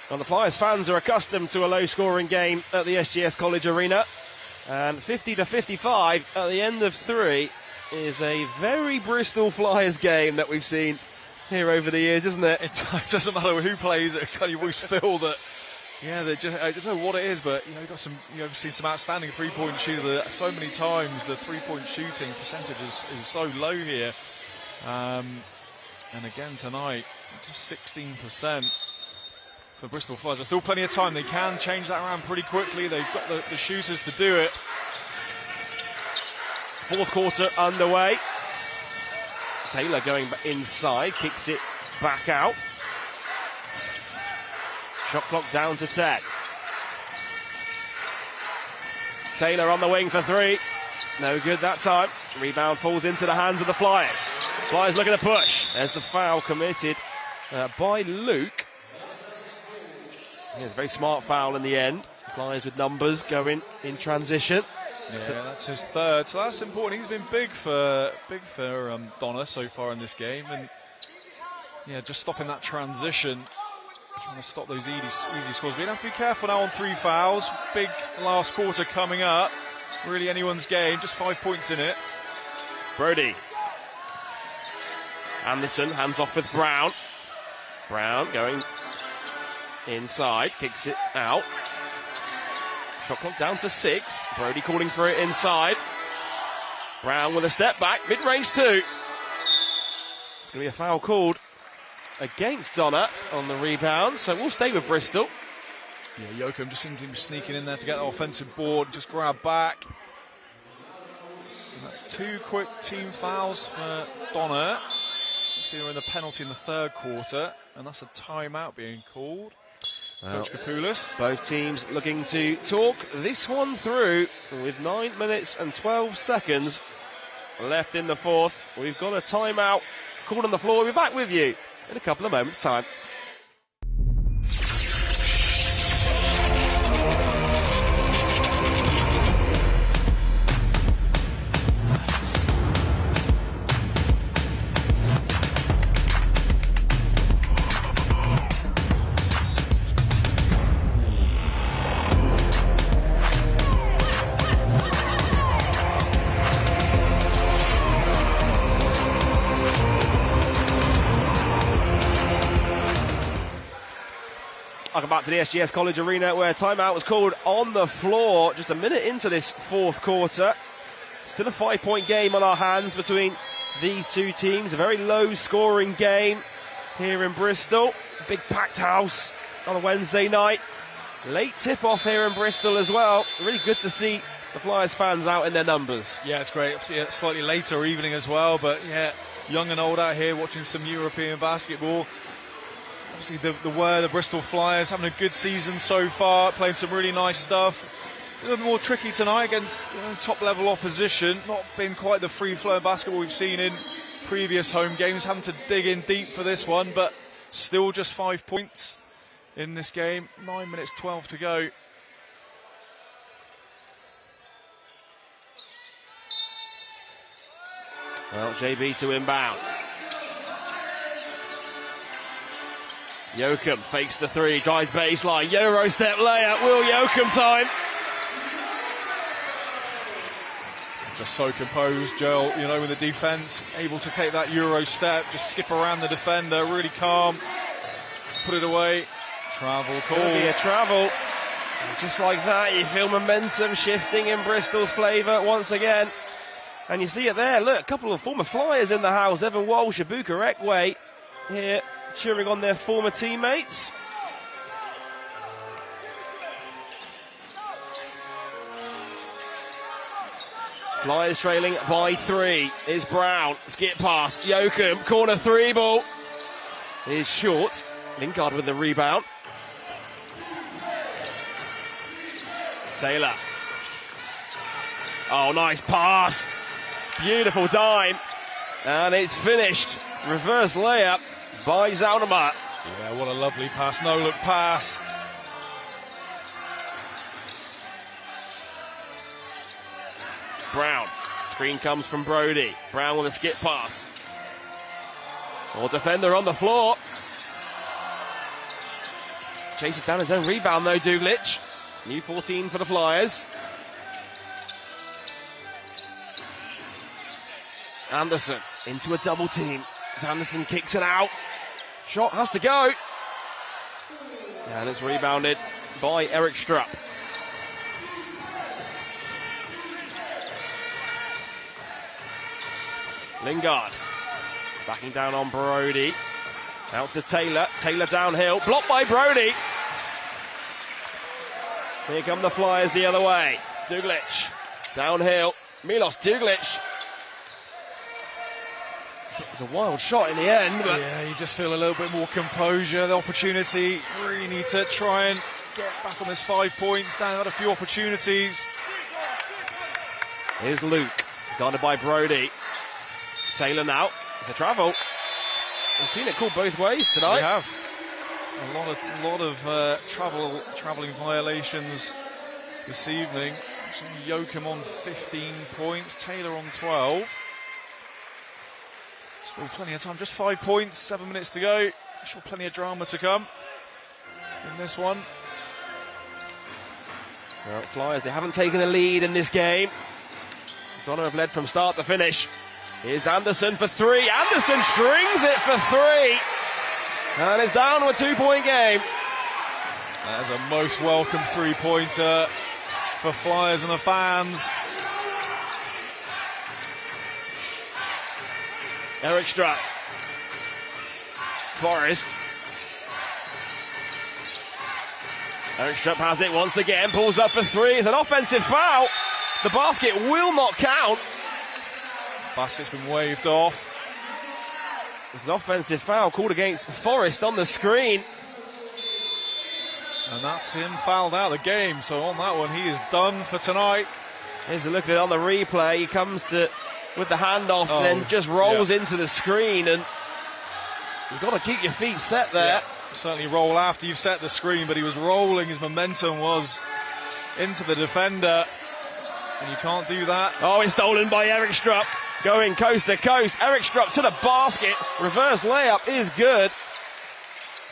Well, the Flyers fans are accustomed to a low-scoring game at the SGS College Arena. And 50-55 at the end of 3 is a very Bristol Flyers game that we've seen here over the years, isn't it? It doesn't matter who plays it. You always feel that, they just, I don't know what it is, but you've seen some outstanding three-point shooters. So many times the three-point shooting percentage is so low here. And again tonight, just 16% for Bristol Flyers. There's still plenty of time. They can change that around pretty quickly. They've got the shooters to do it. Fourth quarter underway. Taylor going inside, kicks it back out. Shot clock down to 10. Taylor on the wing for 3. No good that time. Rebound falls into the hands of the Flyers. Flyers looking to push. There's the foul committed by Luke. It's a very smart foul in the end. Flyers with numbers going in transition. Yeah, that's his third, so that's important. He's been big for Donar so far in this game, and just stopping that transition, trying to stop those easy scores. But you have to be careful now on 3 fouls. Big last quarter coming up. Really anyone's game. Just 5 points in it. Brody. Anderson hands off with Brown. Brown going inside, kicks it out. Shot clock down to 6. Brody calling for it inside. Brown with a step back, mid-range 2. It's going to be a foul called against Donar on the rebound, so we'll stay with Bristol. Yeah, Joachim just seemed to be sneaking in there to get the offensive board, just grab back. And that's 2 quick team fouls for Donar. See, they're in the penalty in the third quarter, and that's a timeout being called. Coach Kapoulis. Both teams looking to talk this one through with 9 minutes and 12 seconds left in the fourth. We've got a timeout called on the floor. We'll be back with you in a couple of moments' time. Welcome back to the SGS College Arena, where timeout was called on the floor just a minute into this fourth quarter. Still a 5-point game on our hands between these two teams. A very low-scoring game here in Bristol. Big packed house on a Wednesday night. Late tip-off here in Bristol as well. Really good to see the Flyers fans out in their numbers. Yeah, it's great. Obviously, a slightly later evening as well, but yeah, young and old out here watching some European basketball. Obviously, the Bristol Flyers having a good season so far, playing some really nice stuff. A little more tricky tonight against top-level opposition. Not been quite the free-flowing basketball we've seen in previous home games. Having to dig in deep for this one, but still just 5 points in this game. 9 minutes 12 to go. Well, JB to inbound. Joachim fakes the 3, drives baseline, Euro step layup, Will Joachim time. Just so composed, Joel, with the defense, able to take that Euro step, just skip around the defender, really calm, put it away, travel tall. It'll be a travel. And just like that, you feel momentum shifting in Bristol's favour once again. And you see it there, look, a couple of former Flyers in the house, Evan Walsh, Ibuka Ekwe here, cheering on their former teammates. Flyers trailing by 3. Is Brown. Skip pass. Joachim. Corner 3 ball. Is short. Lingard with the rebound. Taylor. Oh, nice pass. Beautiful dime. And it's finished. Reverse layup by Donar. Yeah, what a lovely pass. No-look pass. Brown. Screen comes from Brody. Brown with a skip pass. Or defender on the floor. Chases down his own rebound though, Duglic. New 14 for the Flyers. Anderson into a double team. As Anderson kicks it out. Shot has to go. And it's rebounded by Eric Strupp. Lingard backing down on Brody. Out to Taylor. Taylor downhill. Blocked by Brody. Here come the Flyers the other way. Duglic downhill. Milos Duglic. It was a wild shot in the end, but yeah, you just feel a little bit more composure. The opportunity, really need to try and get back on this 5 points. Down had a few opportunities. Here's Luke, guarded by Brody. Taylor now. It's a travel. We've seen it called both ways tonight. We have a lot of travelling violations this evening. Joachim on 15 points, Taylor on 12. Still plenty of time, just 5 points, 7 minutes to go. Sure, plenty of drama to come in this one. Well, Flyers, they haven't taken a lead in this game. Donar have led from start to finish. Here's Anderson for 3. Anderson strings it for 3. And it's down to a 2-point game. That's a most welcome 3-pointer for Flyers and the fans. Eric Strupp. Forrest. Eric Strupp has it once again, pulls up for 3. It's an offensive foul. The basket will not count. Basket's been waved off. It's an offensive foul called against Forrest on the screen. And that's him fouled out of the game. So on that one, he is done for tonight. Here's a look at it on the replay. He comes to with the handoff, then just rolls into the screen, and you've got to keep your feet set there. Yeah, certainly roll after you've set the screen, but he was rolling, his momentum was into the defender, and you can't do that. Oh, it's stolen by Eric Strupp, going coast to coast. Eric Strupp to the basket, reverse layup is good,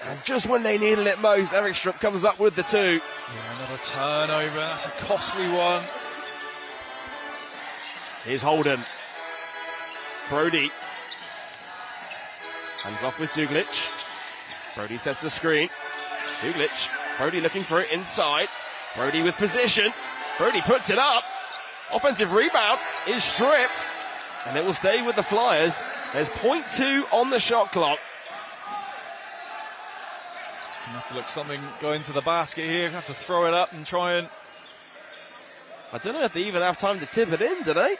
and just when they needed it most, Eric Strupp comes up with the 2. Yeah, another turnover, that's a costly one. Here's Holden. Brody. Hands off with Duglic. Brody sets the screen. Duglic. Brody looking for it inside. Brody with position. Brody puts it up. Offensive rebound is stripped. And it will stay with the Flyers. There's 0.2 on the shot clock. You have to look something go into the basket here. You have to throw it up and try and... I don't know if they even have time to tip it in, do they?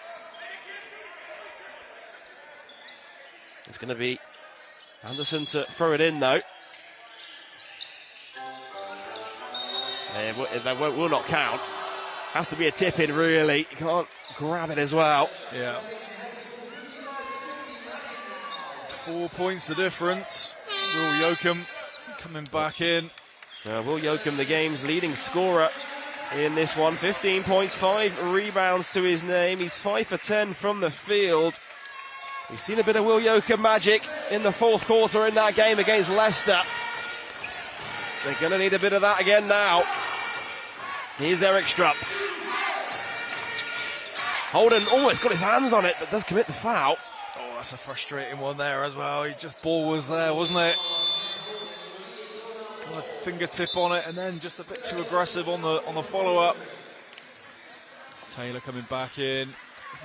It's going to be Anderson to throw it in, though. That will not count. Has to be a tip in, really. You can't grab it as well. Yeah. 4 points the difference. Will Joachim coming back in. Will Joachim, the game's leading scorer in this one. 15 points, 5 rebounds to his name. He's 5 for 10 from the field. We've seen a bit of Will Joachim magic in the fourth quarter in that game against Leicester. They're going to need a bit of that again now. Here's Eric Strupp. Holden almost got his hands on it, but does commit the foul. Oh, that's a frustrating one there as well. Ball was there, wasn't it? Got a fingertip on it, and then just a bit too aggressive on the follow-up. Taylor coming back in.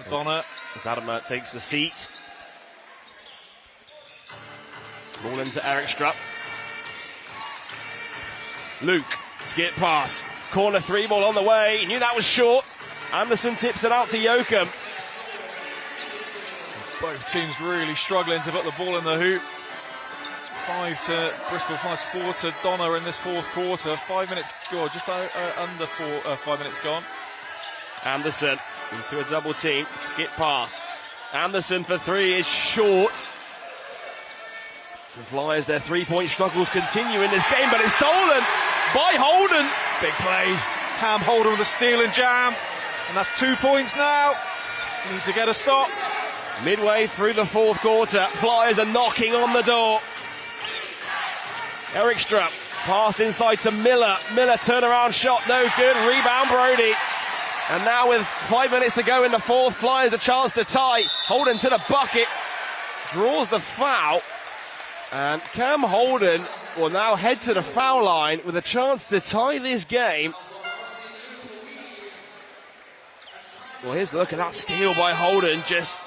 Donar. As Donar takes the seat. Ball into Eric Strupp. Luke, skip pass. Corner 3 ball on the way. He knew that was short. Anderson tips it out to Joachim. Both teams really struggling to put the ball in the hoop. 5 to Bristol, 4 to Donar in this fourth quarter. 5 minutes gone, just under 5 minutes gone. Anderson into a double team, skip pass. Anderson for three is short. The Flyers, their three-point struggles continue in this game, but it's stolen by Holden. Big play. Cam Holden with a steal and jam, and that's 2 points now. We need to get a stop. Midway through the fourth quarter, Flyers are knocking on the door. Eric Strupp, pass inside to Miller. Miller turnaround shot, no good. Rebound Brody. And now with 5 minutes to go in the fourth, Flyers a chance to tie. Holden to the bucket, draws the foul. And Cam Holden will now head to the foul line with a chance to tie this game. Well, here's a look at that steal by Holden, just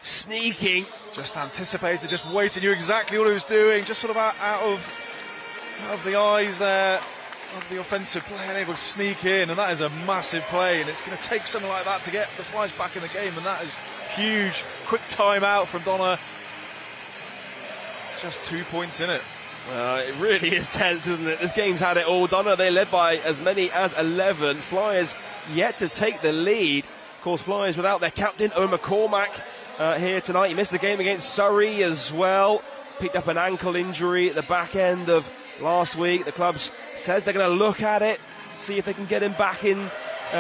sneaking. Just anticipated, just waiting, knew exactly what he was doing, just sort of out of the eyes there of the offensive player, able to sneak in, and that is a massive play, and it's going to take something like that to get the Flyers back in the game, and that is huge. Quick timeout from Donar. Just 2 points in it. It really is tense, isn't it? This game's had it all. Donar, they led by as many as 11. Flyers yet to take the lead. Of course, Flyers without their captain, Owen McCormack, here tonight. He missed the game against Surrey as well. Picked up an ankle injury at the back end of last week. The club says they're going to look at it, see if they can get him back in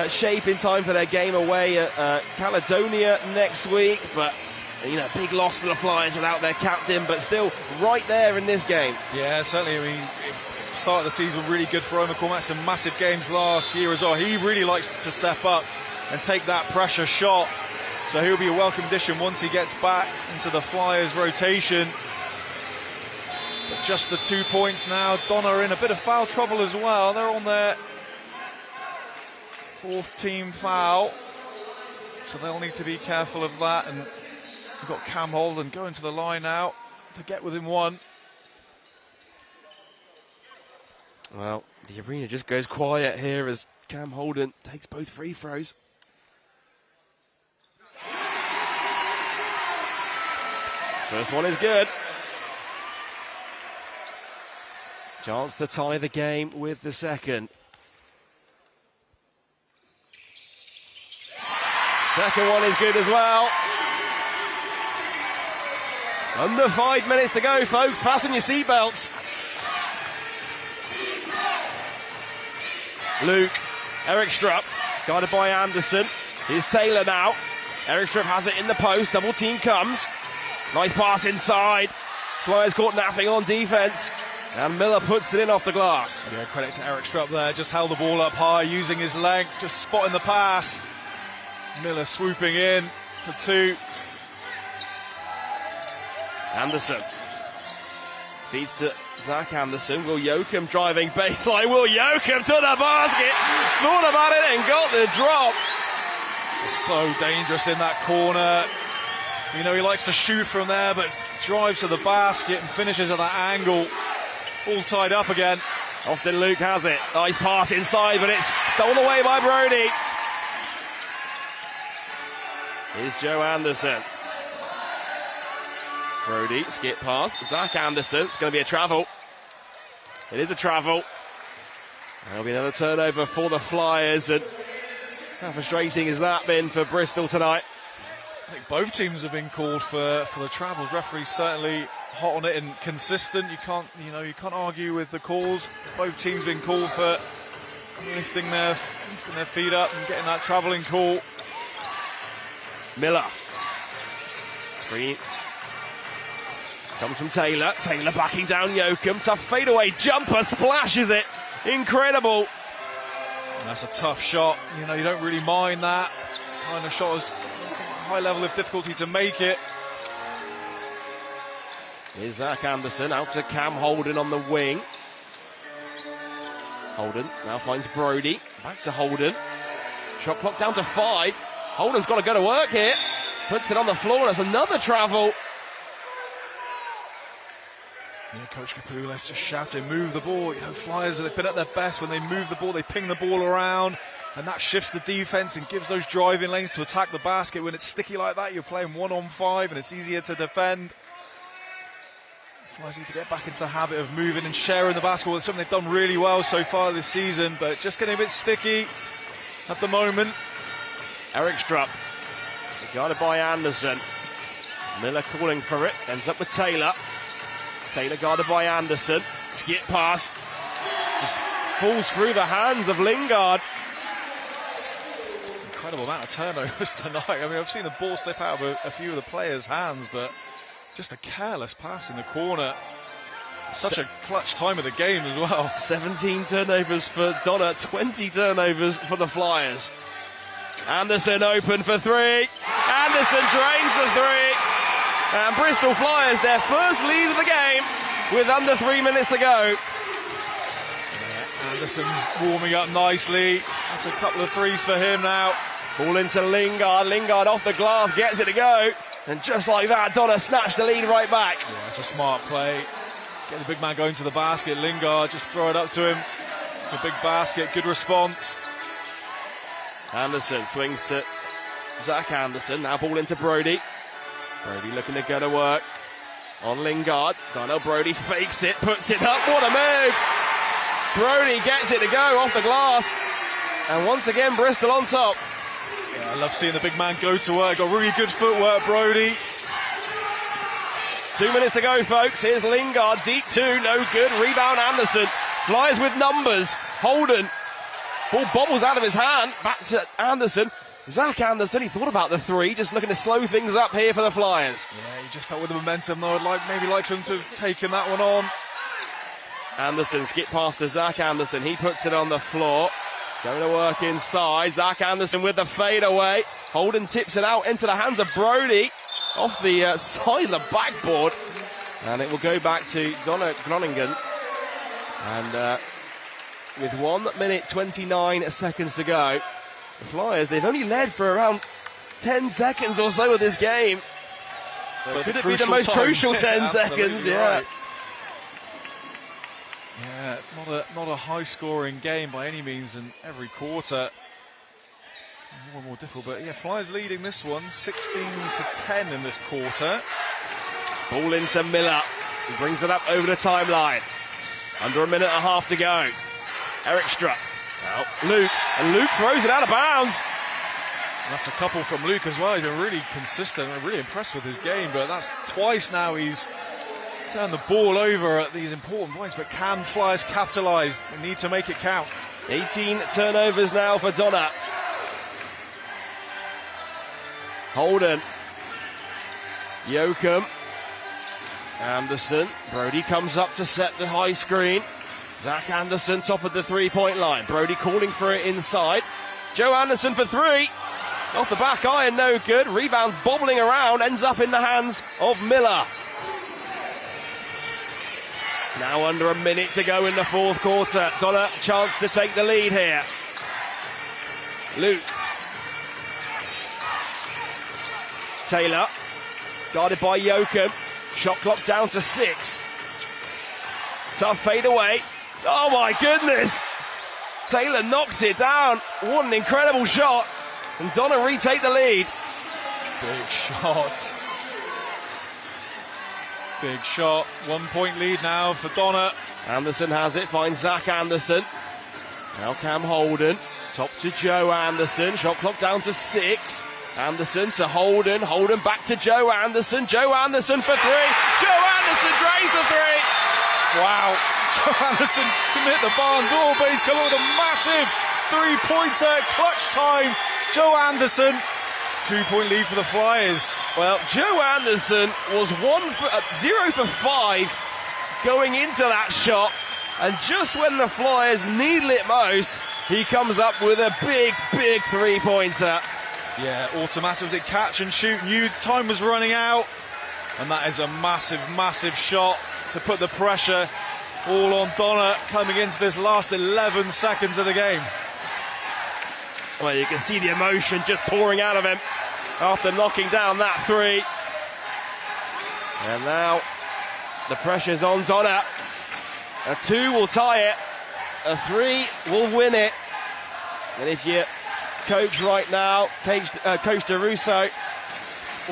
shape in time for their game away at Caledonia next week. But, you know, big loss for the Flyers without their captain, but still right there in this game. Yeah, certainly. I mean, start of the season really good for Owen McCormack. Some massive games last year as well. He really likes to step up and take that pressure shot. So he'll be a welcome addition once he gets back into the Flyers rotation. But just the 2 points now. Donar in a bit of foul trouble as well. They're on their fourth team foul, so they'll need to be careful of that. And we've got Cam Holden going to the line now to get within one. Well, the arena just goes quiet here as Cam Holden takes both free throws. First one is good. Chance to tie the game with the second. Second one is good as well. Under 5 minutes to go, folks. Fasten your seatbelts. Luke, Eric Strupp, guarded by Anderson. Here's Taylor now. Eric Strupp has it in the post. Double team comes. Nice pass inside. Flyers caught napping on defense. And Miller puts it in off the glass. Yeah, credit to Eric Strupp there. Just held the ball up high, using his length, just spotting the pass. Miller swooping in for two. Anderson feeds to Zach Anderson. Will Joachim driving baseline. Will Joachim to the basket. Thought about it and got the drop. Just so dangerous in that corner. You know, he likes to shoot from there, but drives to the basket and finishes at that angle. All tied up again. Austin Luke has it. Nice pass inside, but it's stolen away by Brody. Here's Joe Anderson. Brody, skip pass. Zach Anderson. It's going to be a travel. It is a travel. There'll be another turnover for the Flyers. And how frustrating has that been for Bristol tonight? I think both teams have been called for the travel. The referee's certainly hot on it and consistent. You can't argue with the calls. Both teams been called for lifting their feet up and getting that travelling call. Miller. Screen. Comes from Taylor. Taylor backing down Joachim. Tough fadeaway jumper. Splashes it. Incredible. That's a tough shot. You know, you don't really mind that kind of shot. Is high level of difficulty to make it. Here's Zach Anderson out to Cam Holden on the wing. Holden now finds Brody. Back to Holden. Shot clock down to 5. Holden's got to go to work here. Puts it on the floor. There's another travel. Yeah, Coach Capulas just shouting, move the ball. You know, Flyers, they've been at their best when they move the ball, they ping the ball around. And that shifts the defense and gives those driving lanes to attack the basket. When it's sticky like that, you're playing 1-on-5 and it's easier to defend. Flyers need to get back into the habit of moving and sharing the basketball. It's something they've done really well so far this season, but just getting a bit sticky at the moment. Eric Strupp, guarded by Anderson. Miller calling for it, ends up with Taylor. Taylor guarded by Anderson. Skip pass. Just falls through the hands of Lingard. Incredible amount of turnovers tonight. I mean, I've seen the ball slip out of a few of the players' hands, but just a careless pass in the corner. Such a clutch time of the game as well. 17 turnovers for Donar, 20 turnovers for the Flyers. Anderson open for three. Anderson drains the three. And Bristol Flyers, their first lead of the game with under 3 minutes to go. Yeah, Anderson's warming up nicely. That's a couple of threes for him now. Ball into Lingard. Lingard off the glass, gets it to go. And just like that, Donar snatched the lead right back. Yeah, it's a smart play. Get the big man going to the basket. Lingard, just throw it up to him. It's a big basket, good response. Anderson swings to Zach Anderson. Now ball into Brody. Brody looking to go to work on Lingard. Darnell Brody fakes it, puts it up. What a move! Brody gets it to go off the glass. And once again, Bristol on top. Yeah, I love seeing the big man go to work. Got really good footwork, Brody. 2 minutes to go, folks. Here's Lingard, deep two, no good. Rebound Anderson. Flyers with numbers. Holden. Ball bobbles out of his hand. Back to Anderson. Zach Anderson, he thought about the three, just looking to slow things up here for the Flyers. Yeah, he just felt with the momentum, though. I'd maybe like him to have taken that one on. Anderson, skip past to Zach Anderson. He puts it on the floor. Going to work inside. Zach Anderson with the fadeaway. Holden tips it out into the hands of Brody. Off the side of the backboard. And it will go back to Donar Groningen. And with 1 minute 29 seconds to go, the Flyers, they've only led for around 10 seconds or so of this game. But could it be the most crucial 10 seconds? Yeah. Right. Yeah, not a high-scoring game by any means in every quarter. More and more difficult, but yeah, Flyers leading this one, 16-10 in this quarter. Ball into Miller. He brings it up over the timeline. Under a minute and a half to go. Eric Strupp. Now Luke, and Luke throws it out of bounds. And that's a couple from Luke as well. He's been really consistent. I'm really impressed with his game, but that's twice now he's turned the ball over at these important points. But can Flyers capitalise? They need to make it count. 18 turnovers now for Donar. Holden. Joachim. Anderson. Brody comes up to set the high screen. Zach Anderson top of the three-point line. Brody calling for it inside. Joe Anderson for three. Off the back iron, no good. Rebound bobbling around, ends up in the hands of Miller. Now under a minute to go in the fourth quarter. Donar chance to take the lead here. Luke. Taylor. Guarded by Joachim. Shot clock down to 6. Tough fade away. Oh my goodness! Taylor knocks it down. What an incredible shot. And Donar retake the lead. Big shot. Big shot. 1 point lead now for Donar. Anderson has it, finds Zach Anderson. Now Cam Holden. Top to Joe Anderson. Shot clock down to 6. Anderson to Holden. Holden back to Joe Anderson. Joe Anderson for three. Joe Anderson drains the three. Wow. Joe Anderson can hit the barn door, but he's come up with a massive three-pointer, clutch time. Joe Anderson, 2 point lead for the Flyers. Well, Joe Anderson was 0 for 5 going into that shot, and just when the Flyers needed it most, he comes up with a big, big three-pointer. Yeah, automatically catch and shoot. Knew time was running out, and that is a massive, massive shot to put the pressure all on Donar coming into this last 11 seconds of the game. Well, you can see the emotion just pouring out of him after knocking down that three. And now the pressure's on Donar. A 2 will tie it. A 3 will win it. And if you're coach right now, Coach DeRusso,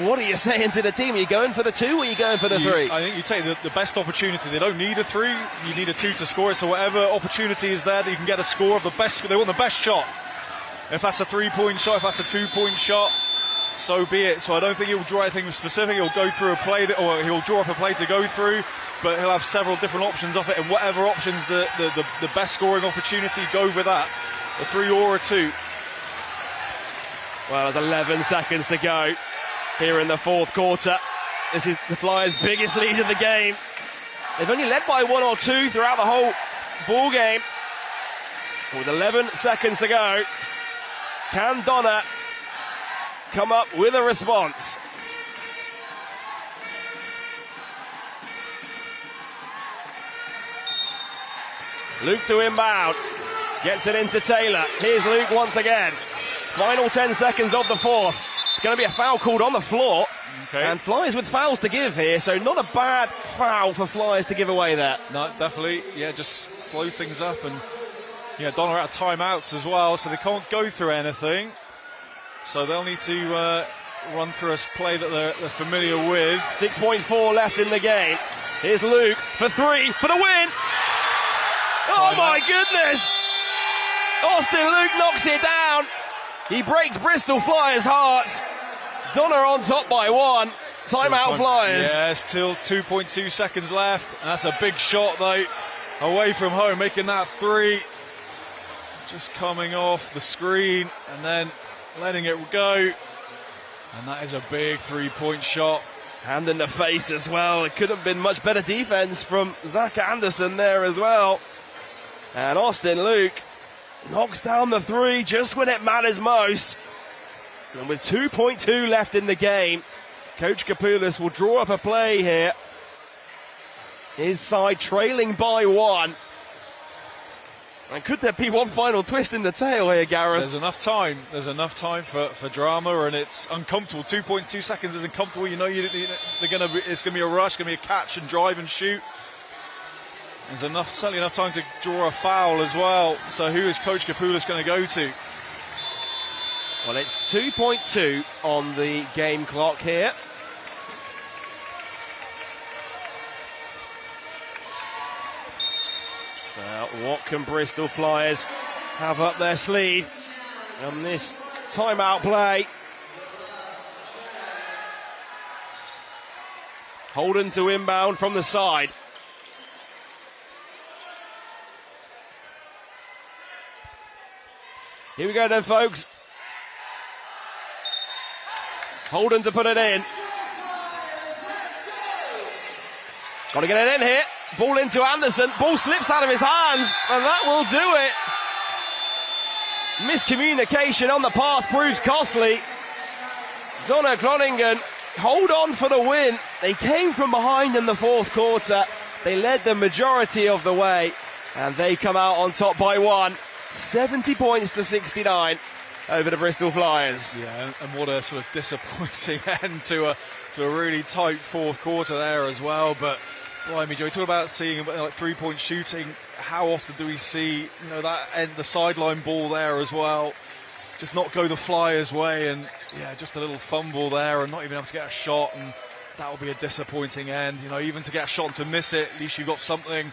what are you saying to the team? Are you going for the 2 or are you going for the 3? I think you take the best opportunity. They don't need a 3, you need a 2 to score it. So whatever opportunity is there that you can get a score of the best, they want the best shot. If that's a 3-point shot, if that's a 2-point shot, so be it. So I don't think he'll draw anything specific. He'll go through a play, or he'll draw up a play to go through, but he'll have several different options off it, and whatever option's the best scoring opportunity, go with that. A 3 or a 2. Well, there's 11 seconds to go here in the fourth quarter. This is the Flyers' biggest lead of the game. They've only led by 1 or 2 throughout the whole ball game. With 11 seconds to go, can Donar come up with a response? Luke to inbound, gets it into Taylor. Here's Luke once again. Final 10 seconds of the fourth. It's going to be a foul called on the floor. Okay. And Flyers with fouls to give here, so not a bad foul for Flyers to give away there. No, definitely. Yeah, just slow things up. And yeah, Donar out of timeouts as well, so they can't go through anything. So they'll need to run through a play that they're familiar with. 6.4 left in the game. Here's Luke for 3 for the win. Oh my goodness! Austin Luke knocks it down. He breaks Bristol Flyers' hearts. Donar on top by 1. Timeout Flyers. Yeah, still 2.2 seconds left. And that's a big shot though, away from home, making that 3. Just coming off the screen and then letting it go. And that is a big 3-point shot. Hand in the face as well. It could have been much better defense from Zach Anderson there as well. And Austin Luke knocks down the 3 just when it matters most. And with 2.2 left in the game, Coach Kapoulis will draw up a play here. His side trailing by 1. And could there be one final twist in the tail here, Gareth? There's enough time. There's enough time for drama, and it's uncomfortable. 2.2 seconds is uncomfortable. You know it's going to be a rush, going to be a catch and drive and shoot. There's certainly enough time to draw a foul as well. So who is Coach Kapoulis going to go to? Well, it's 2.2 on the game clock here. What can Bristol Flyers have up their sleeve on this timeout play? Holden to inbound from the side. Here we go then, folks. Holden to put it in. Got to get it in here. Ball into Anderson. Ball slips out of his hands, and that will do it. Miscommunication on the pass proves costly. Donar Groningen hold on for the win. They came from behind in the fourth quarter. They led the majority of the way, and they come out on top by 1. 70 points to 69 over the Bristol Flyers. Yeah, and what a sort of disappointing end to a really tight fourth quarter there as well. But blimey, Joe, we talk about seeing like 3-point shooting. How often do we see that end, the sideline ball there as well, just not go the Flyers' way? And yeah, just a little fumble there and not even able to get a shot, and that will be a disappointing end. Even to get a shot and to miss it, at least you got something.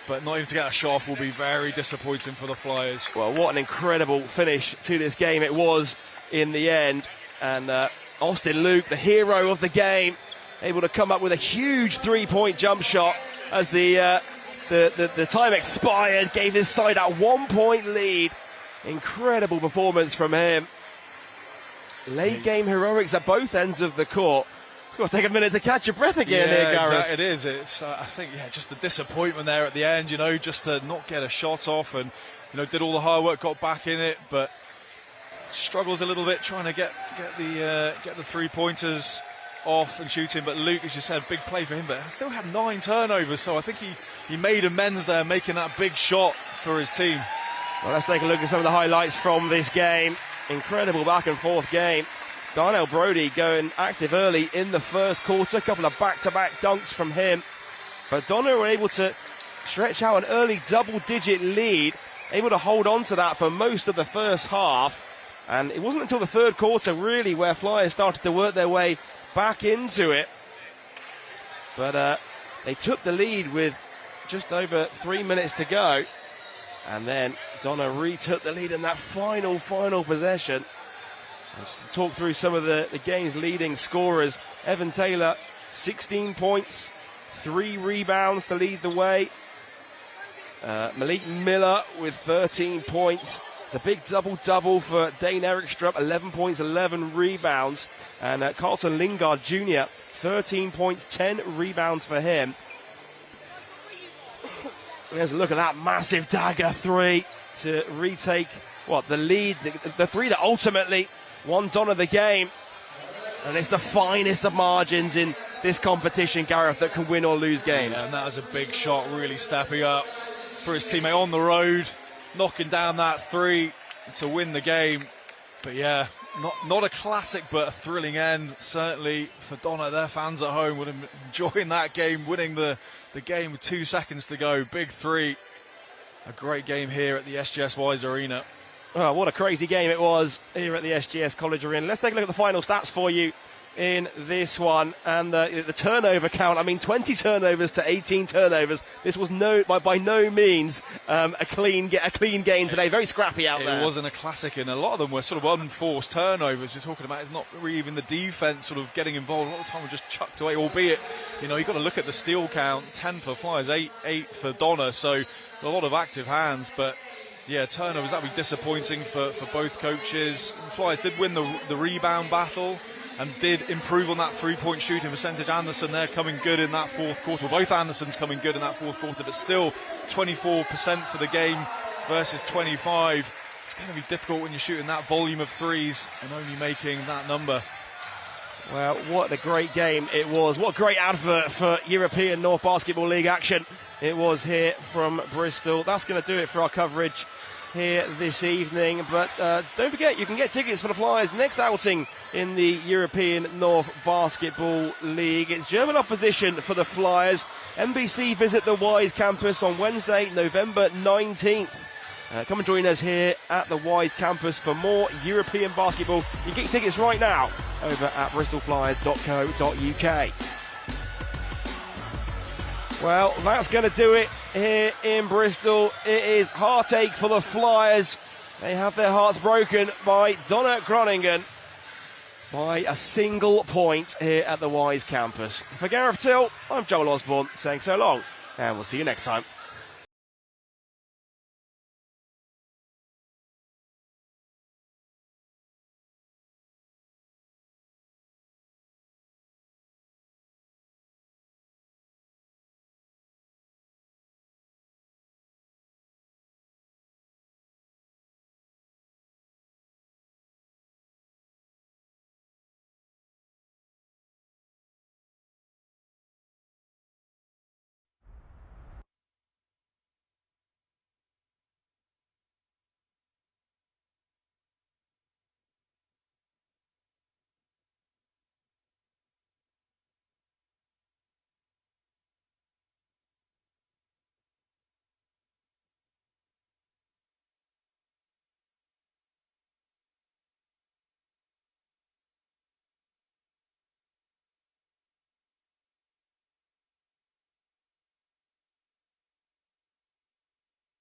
But not even to get a shot off will be very disappointing for the Flyers. Well, what an incredible finish to this game it was in the end. And Austin Luke, the hero of the game, able to come up with a huge 3-point jump shot as the time expired, gave his side a 1-point lead. Incredible performance from him. Late game heroics at both ends of the court. It's got to take a minute to catch your breath again here, Gareth. Exactly, it is. It's I think just the disappointment there at the end. Just to not get a shot off, and did all the hard work, got back in it, but struggles a little bit trying to get the 3-pointers off and shooting. But Luke, as you said, big play for him, but still had 9 turnovers, so I think he made amends there, making that big shot for his team. Well, let's take a look at some of the highlights from this game. Incredible back and forth game. Darnell Brodie going active early in the first quarter. A couple of back-to-back dunks from him. But Donar were able to stretch out an early double-digit lead able to hold on to that for most of the first half. And it wasn't until the third quarter, really, where Flyers started to work their way back into it. But they took the lead with just over 3 minutes to go. And then Donar retook the lead in that final possession. Let's talk through some of the game's leading scorers. Evan Taylor, 16 points, 3 rebounds to lead the way. Malik Miller with 13 points. It's a big double-double for Dane Erikstrup, 11 points, 11 rebounds. And Carlton Lingard Jr., 13 points, 10 rebounds for him. There's a look at that massive dagger three to retake, the lead, the three that ultimately won Donar the game. And it's the finest of margins in this competition, Gareth, that can win or lose games. Yeah, and that was a big shot, really stepping up for his teammate on the road, knocking down that three to win the game. But yeah, not a classic, but a thrilling end, certainly for Donar. Their fans at home would have been enjoying that game, winning the game with 2 seconds to go. Big three. A great game here at the SGS Wise Arena. Oh, what a crazy game it was here at the SGS College Arena. Let's take a look at the final stats for you in this one. And the turnover count, 20 turnovers to 18 turnovers. This was by no means a clean game today. Very scrappy out there. It wasn't a classic, and a lot of them were sort of unforced turnovers. You're talking about it's not really even the defence sort of getting involved. A lot of the time we're just chucked away, albeit, you've got to look at the steal count. 10 for Flyers, 8 for Donar, so a lot of active hands, but yeah, turnovers, that'd be disappointing for both coaches. Flyers did win the rebound battle and did improve on that three-point shooting percentage. Anderson there coming good in that fourth quarter. Both Andersons coming good in that fourth quarter, but still 24% for the game versus 25. It's going to be difficult when you're shooting that volume of threes and only making that number. Well, what a great game it was. What a great advert for European North Basketball League action it was here from Bristol. That's going to do it for our coverage here this evening. But don't forget, you can get tickets for the Flyers' next outing in the European North Basketball League. It's German opposition for the Flyers. NBC visit the Wise campus on Wednesday, November 19th. Come and join us here at the Wise campus for more European basketball. You can get your tickets right now over at bristolflyers.co.uk. Well, that's going to do it here in Bristol. It is heartache for the Flyers. They have their hearts broken by Donar Groningen by a single point here at the Wise campus. For Gareth Till, I'm Joel Osborne saying so long, and we'll see you next time.